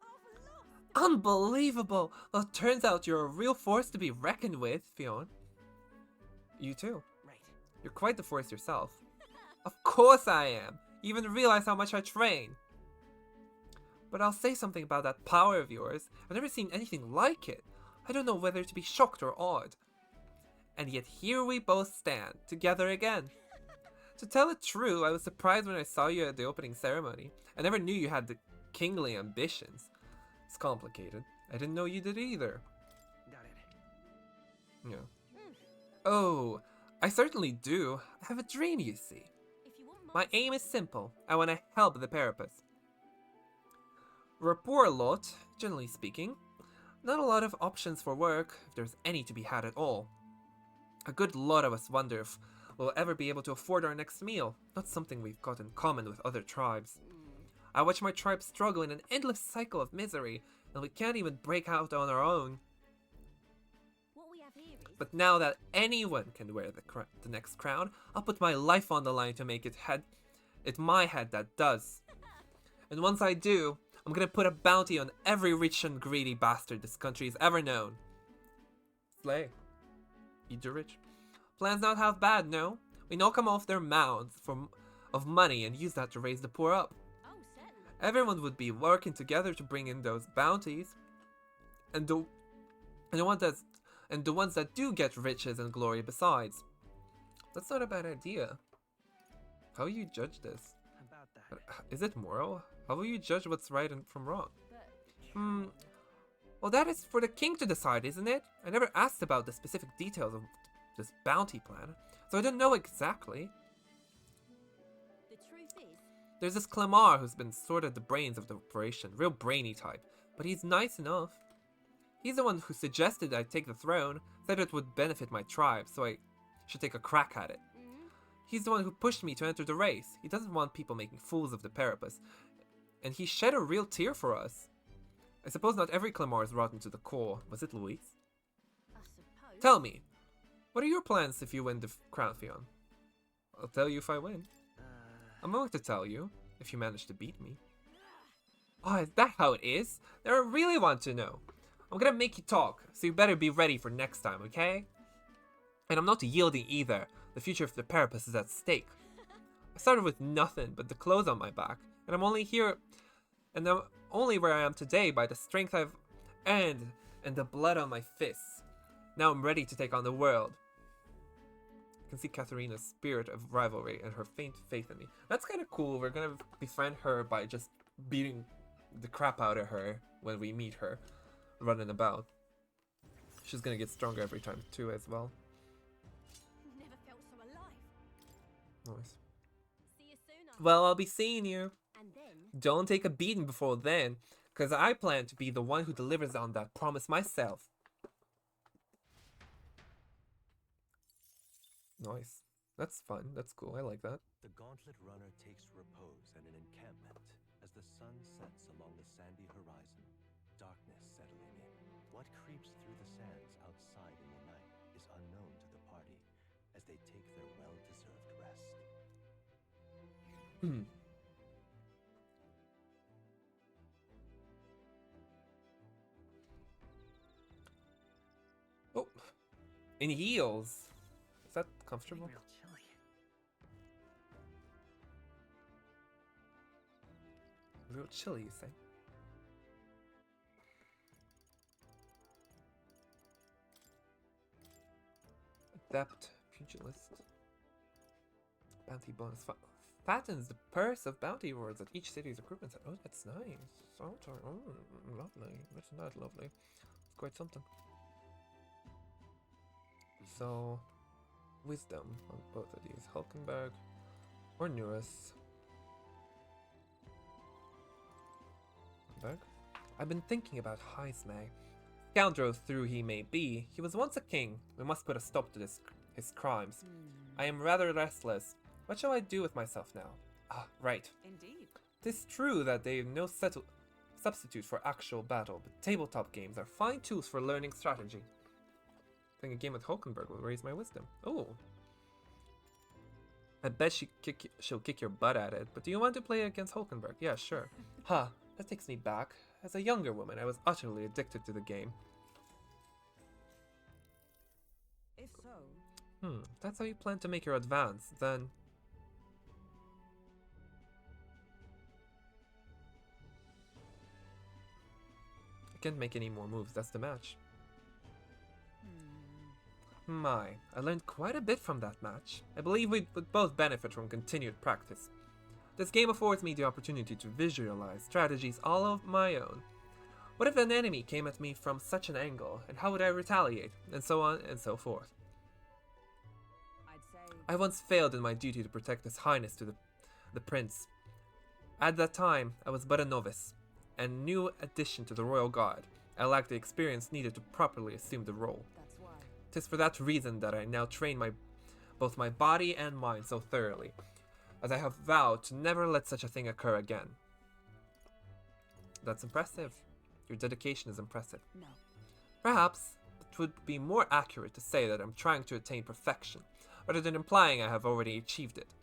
I've lost. Unbelievable! Well, it turns out you're a real force to be reckoned with, Fionn. You too. Right. You're quite the force yourself. Of course I am! You even realize how much I train. But I'll say something about that power of yours. I've never seen anything like it. I don't know whether to be shocked or awed. And yet here we both stand, together again. To tell it true, I was surprised when I saw you at the opening ceremony. I never knew you had the kingly ambitions. It's complicated. I didn't know you did either. Got it. Yeah. Oh, I certainly do. I have a dream, you see. If you want My aim is simple. I want to help the Parapus. We're a poor lot, generally speaking. Not a lot of options for work, if there's any to be had at all. A good lot of us wonder if we'll ever be able to afford our next meal. Not something we've got in common with other tribes. I watch my tribe struggle in an endless cycle of misery, and we can't even break out on our own. What we have here is. But now that anyone can wear the next crown, I'll put my life on the line to make it my head that does. And once I do, I'm gonna put a bounty on every rich and greedy bastard this country's ever known. Slay. Eat the rich. Plan's not half bad, no? We knock 'em off their mounds of money and use that to raise the poor up. Oh, certainly. Everyone would be working together to bring in those bounties. And the ones that do get riches and glory besides. That's not a bad idea. How will you judge this? About that. Is it moral? How will you judge what's right and from wrong? But Well, that is for the king to decide, isn't it? I never asked about the specific details of this bounty plan, so I don't know exactly. the truth is, There's this Clemar who's been sort of the brains of the operation, real brainy type, but he's nice enough. He's the one who suggested I take the throne, said it would benefit my tribe, so I should take a crack at it. He's the one who pushed me to enter the race. He doesn't want people making fools of the Parapus, and he shed a real tear for us. I suppose not every Clemar is rotten to the core. Was it Louise? I suppose. Tell me, what are your plans if you win the crown, Fionn? I'll tell you if I win. I'm going to tell you, if you manage to beat me. Oh, is that how it is? Then I really want to know. I'm gonna make you talk, so you better be ready for next time, okay? And I'm not yielding either. The future of the Parapus is at stake. I started with nothing but the clothes on my back, and I'm only here, and I'm only where I am today by the strength I've earned and the blood on my fists. Now I'm ready to take on the world. You can see Katharina's spirit of rivalry and her faint faith in me. That's kind of cool. We're gonna befriend her by just beating the crap out of her when we meet her, running about. She's gonna get stronger every time too, as well. Never felt so alive. Nice. See you soon. Well, I'll be seeing you. And then. Don't take a beating before then, because I plan to be the one who delivers on that promise myself. Nice. That's fun. That's cool. I like that. The gauntlet runner takes repose at an encampment as the sun sets along the sandy horizon, darkness settling in. What creeps through the sands outside in the night is unknown to the party as they take their well-deserved rest. Oh, in heels. Is that comfortable? Real chilly. Real chilly, you say? Adept pugilist. Bounty bonus. Fattens the purse of bounty rewards at each city's recruitment center. Oh, that's nice. Oh, lovely. That's not lovely. It's quite something. So, wisdom on both of these. Hulkenberg or Nuris. Hulkenberg. I've been thinking about Heismay. Scoundrel though he may be, he was once a king. We must put a stop to his crimes. I am rather restless. What shall I do with myself now? Ah, right. Indeed. 'Tis true that they've no substitute for actual battle, but tabletop games are fine tools for learning strategy. Playing a game with Hulkenberg will raise my wisdom. Oh. I bet she'll kick your butt at it, but do you want to play against Hulkenberg? Yeah, sure. Huh, that takes me back. As a younger woman, I was utterly addicted to the game. If so, That's how you plan to make your advance, then... I can't make any more moves, that's the match. My, I learned quite a bit from that match. I believe we would both benefit from continued practice. This game affords me the opportunity to visualize strategies all of my own. What if an enemy came at me from such an angle, and how would I retaliate, and so on and so forth. I'd say I once failed in my duty to protect His Highness to the Prince. At that time, I was but a novice, and new addition to the Royal Guard. I lacked the experience needed to properly assume the role. that's why. 'Tis for that reason that I now train both my body and mind so thoroughly, as I have vowed to never let such a thing occur again. That's impressive. Your dedication is impressive. No. Perhaps it would be more accurate to say that I'm trying to attain perfection, rather than implying I have already achieved it.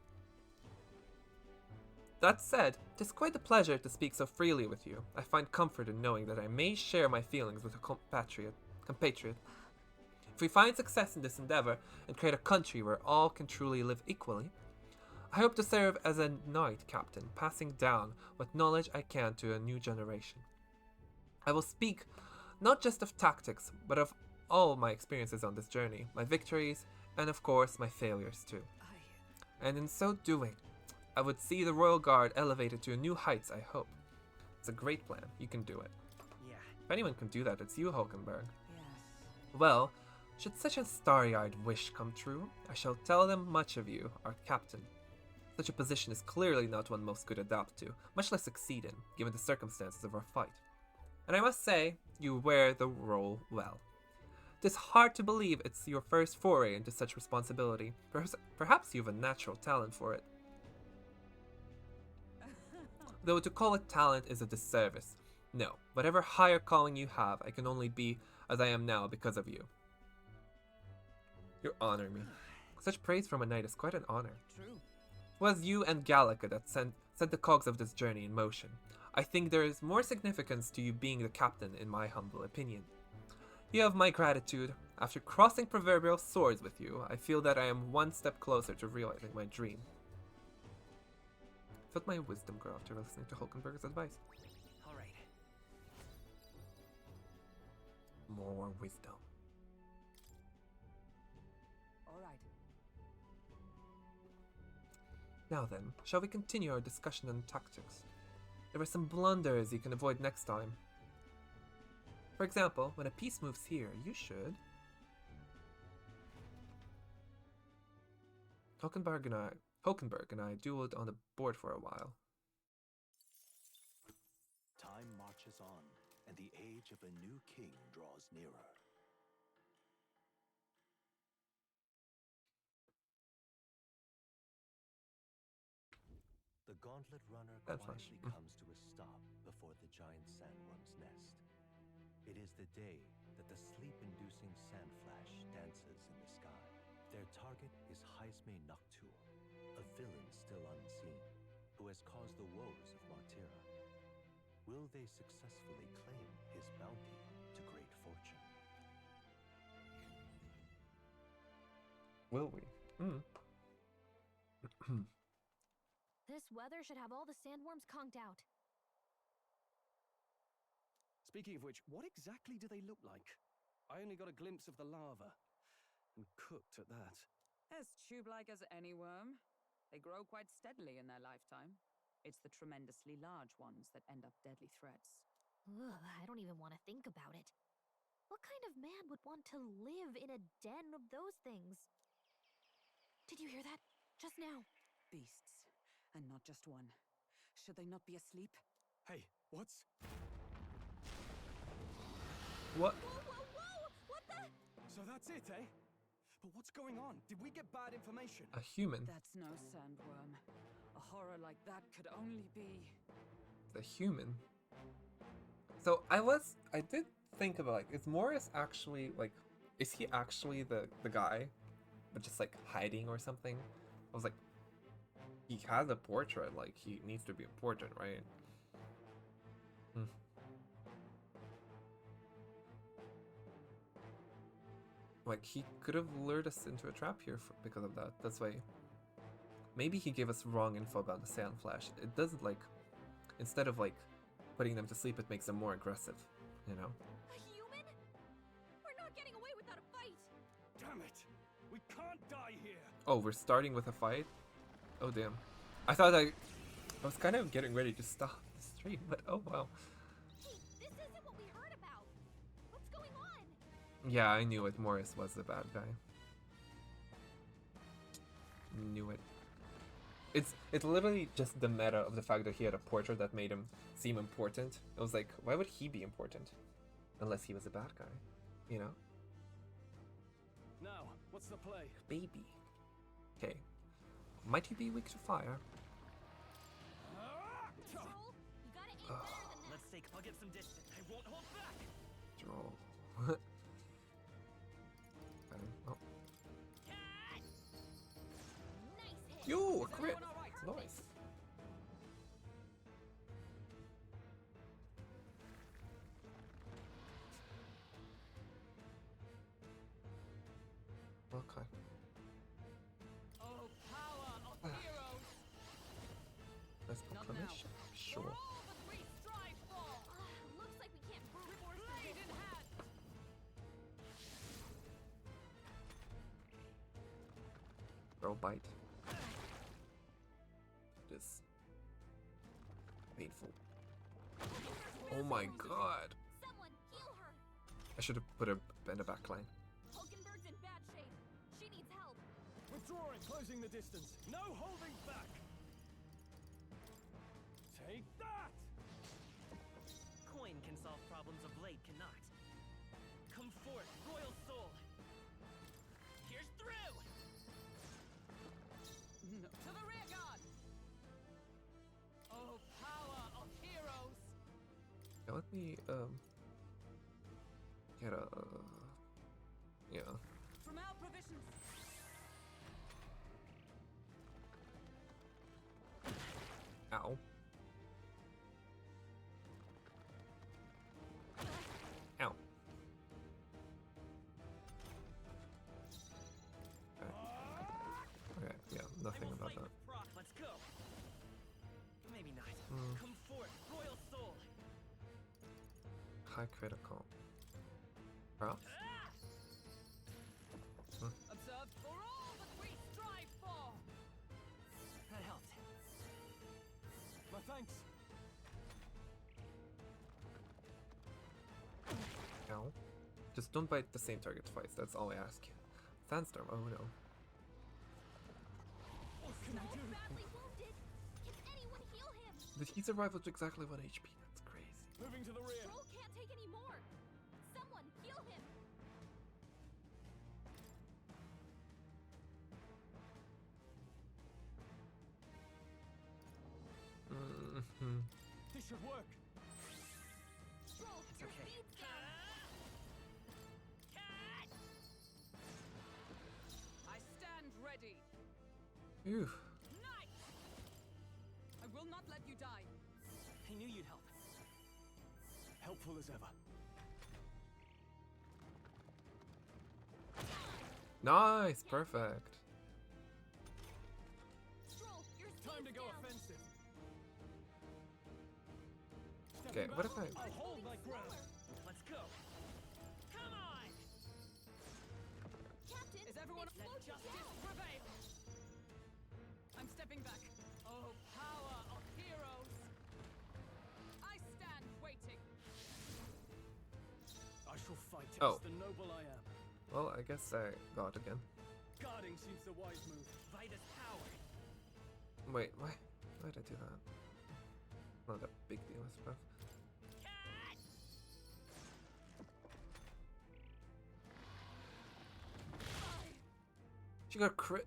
That said, it is quite a pleasure to speak so freely with you. I find comfort in knowing that I may share my feelings with a compatriot. If we find success in this endeavor and create a country where all can truly live equally, I hope to serve as a knight captain, passing down what knowledge I can to a new generation. I will speak not just of tactics, but of all my experiences on this journey, my victories, and of course my failures too. And in so doing, I would see the Royal Guard elevated to new heights, I hope. It's a great plan. You can do it. Yeah. If anyone can do that, it's you, Hulkenberg. Yes. Well, should such a starry-eyed wish come true, I shall tell them much of you, our captain. Such a position is clearly not one most could adapt to, much less succeed in, given the circumstances of our fight. And I must say, you wear the role well. It is hard to believe it's your first foray into such responsibility. Perhaps you have a natural talent for it. Though to call it talent is a disservice. No, whatever higher calling you have, I can only be as I am now because of you. You honor me. Such praise from a knight is quite an honor. True. It was you and Gallica that set the cogs of this journey in motion. I think there is more significance to you being the captain, in my humble opinion. You have my gratitude. After crossing proverbial swords with you, I feel that I am one step closer to realizing my dream. I felt my wisdom grow after listening to Hulkenberg's advice. All right. More wisdom. All right. Now then, shall we continue our discussion on tactics? There are some blunders you can avoid next time. For example, when a piece moves here, you should... Hulkenberg and I dueled on the board for a while. Time marches on, and the age of a new king draws nearer. The gauntlet runner That's quietly nice. comes to a stop before the giant sandworm's nest. It is the day that the sleep-inducing sand flash dances in the sky. Their target is Heismay Noctur, a villain still unseen, who has caused the woes of Martira. Will they successfully claim his bounty to great fortune? Will we? This weather should have all the sandworms conked out. Speaking of which, what exactly do they look like? I only got a glimpse of the lava. And cooked at that. As tube-like as any worm. They grow quite steadily in their lifetime. It's the tremendously large ones that end up deadly threats. Ugh, I don't even want to think about it. What kind of man would want to live in a den of those things? Did you hear that? Just now. Beasts. And not just one. Should they not be asleep? Hey, What's... What? Whoa, whoa, whoa! What the? So that's it, eh? But what's going on? Did we get bad information? A human? That's no sandworm. A horror like that could only be. The human? So I did think about, like, is Morris actually, like, is he actually the guy, but just like hiding or something? I was like, he has a portrait, like he needs to be important, right? Hmm. Like he could have lured us into a trap here because of that. That's why. Maybe he gave us wrong info about the Sand Flash. It doesn't, like, instead of like putting them to sleep, it makes them more aggressive, you know? A human? We're not getting away without a fight. Damn it! We can't die here! Oh, we're starting with a fight? Oh damn. I thought I was kind of getting ready to stop the stream, but oh wow. Hey, this isn't what we heard about. What's going on? Yeah, I knew it. Morris was the bad guy. Knew it. It's literally just the meta of the fact that he had a portrait that made him seem important. It was like, why would he be important? Unless he was a bad guy, you know? Now, what's the play? Baby. Okay. Might you be weak to fire? Stroll, you gotta aim better than that. Let's take. I'll get some distance. I won't hold back. Droll. Oh. Nice hit. Yo, a crit! Everyone all right? Nice. Okay. Oh, power of heroes! Nice Not now. proclamation. Sure. For all that we strive for! Looks like we can't brute force Blade in hand! Throw bite. It is painful. Oh my god. Someone heal her. I should have put her in the back line. Hulkenberg's in bad shape. She needs help. Withdrawing, closing the distance. No holding back. Take that! Coin can solve problems a blade cannot. Come forth, royal soul! Here's through! No. To the rear guard! Oh, power of heroes! Yeah, let me get a yeah. From our provisions. Ow. Ow. Okay, yeah, I nothing will about fight that. with proc. Let's go! Maybe not. Mm. Come forth, royal soul! High critical. Props? Observe for all that we strive for! That helped. My thanks. Ow. Just don't bite the same target twice, that's all I ask you. Sandstorm, oh no. What can I do? Badly wounded. Can anyone heal him? Did he survive with exactly 1 HP? That's crazy. Moving to the rear. Stroll can't take any more. Someone heal him. Mm-hmm. This should work. Stroll, It's your okay. speed's down. I stand ready. Ew. Knight! I will not let you die. I knew you'd help. Helpful as ever. Nice, perfect. Stroll, your Time to speed's go down. offensive. Okay, what if I... I'll hold my ground. Let's go! Come on! Captain, Is everyone... they Let slowed you justice down. prevail! I'm stepping back. Oh, power of heroes! I stand waiting. I shall fight Oh. as the noble I am. Well, I guess I got again. Guarding seems the wise move. Vida's power! Wait, why did I do that? Not a big deal, I suppose. She got crit.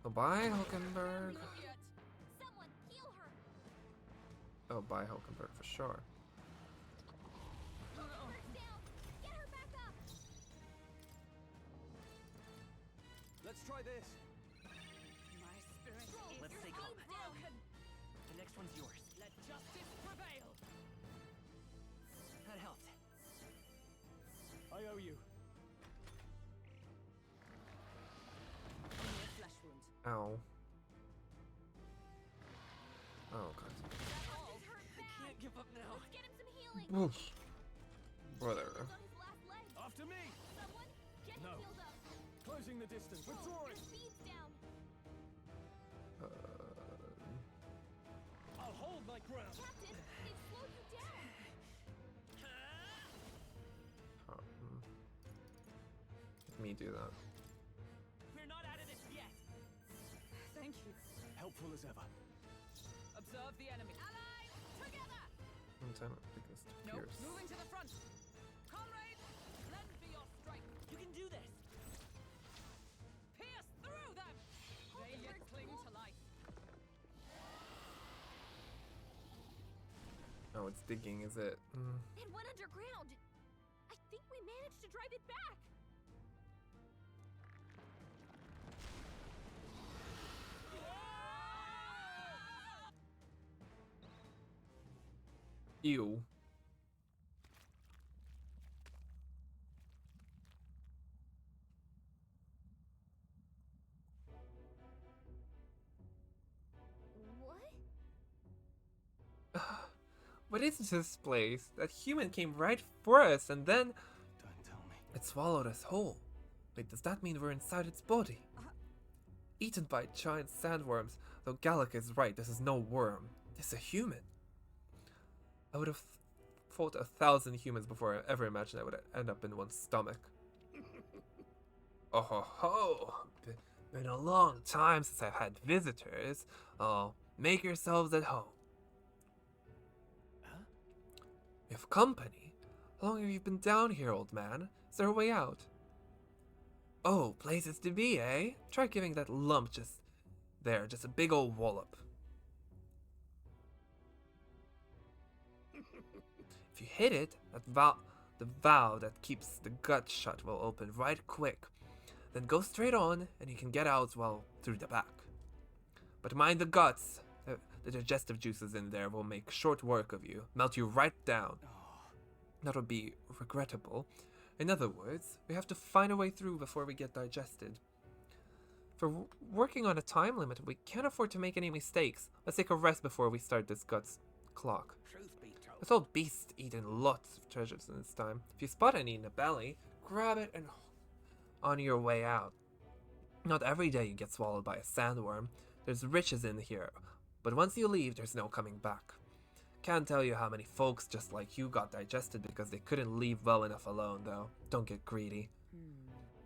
Oh, bye, Hulkenberg. Someone heal her. Oh, bye, Hulkenberg for sure. Hulkenberg's down. Get her back up. Let's try this. My spirit is Let's stay calm. broken. The next one's yours. Let justice prevail. That helped. I owe you. Only a flesh wound. Ow. Oh, God. He's hurt I bad. can't give up now. Let's get him some healing. Woof. Brother. He's on his last leg. After me. Someone get him No. healed up. Closing the distance. Their Withdrawing. speed's down. I'll hold my ground. Captain, they've slowed you down. Let me do that. We're not out of this yet. Thank you. Helpful as ever. Observe the enemy. Allies, together. One time it begins to Nope. pierce. Moving to the front. Comrades, lend me your strength. You can do this. Pierce through them. They yet Hulkenberg's cling cool. to life. Oh, it's digging, is it? It went underground. I think we managed to drive it back. Ew. What? What is this place? That human came right for us and then Don't tell me. it swallowed us whole. Wait, does that mean we're inside its body? Eaten by giant sandworms, though Gallic is right, this is no worm. This is a human. I would have fought 1,000 humans before I ever imagined I would end up in one's stomach. Oh ho ho! Been a long time since I've had visitors. Oh, make yourselves at home. Huh? We have company. How long have you been down here, old man? Is there a way out? Oh, places to be, eh? Try giving that lump just a big old wallop. If you hit it, the valve that keeps the gut shut will open right quick. Then go straight on, and you can get out, well, through the back. But mind the guts. The digestive juices in there will make short work of you, melt you right down. That would be regrettable. In other words, we have to find a way through before we get digested. For working on a time limit, we can't afford to make any mistakes. Let's take a rest before we start this guts clock. Truth be told. This old beast's eaten lots of treasures in its time. If you spot any in the belly, grab it and on your way out. Not every day you get swallowed by a sandworm. There's riches in here, but once you leave, there's no coming back. Can't tell you how many folks just like you got digested because they couldn't leave well enough alone, though. Don't get greedy.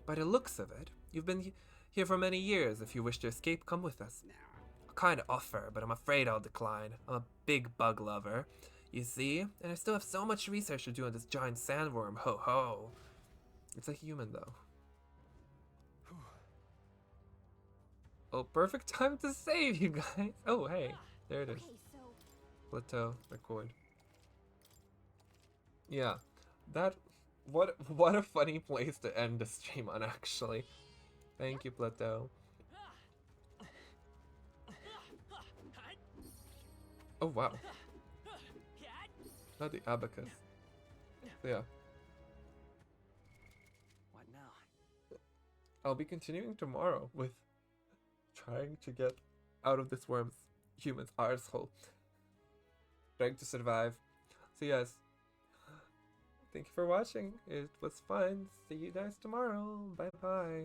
By the looks of it, you've been here for many years. If you wish to escape, come with us. A kind offer, but I'm afraid I'll decline. I'm a big bug lover, you see, and I still have so much research to do on this giant sandworm. Ho ho. It's a human, though. Oh, perfect time to save, you guys. Oh, hey, there it is. Okay, so Plateau, record. Yeah, what a funny place to end the stream on, actually. Thank you, Plateau. Oh wow, not the abacus. So yeah, What now? I'll be continuing tomorrow with trying to get out of this human's arsehole. Trying to survive. So yes, thank you for watching. It was fun. See you guys tomorrow. Bye bye.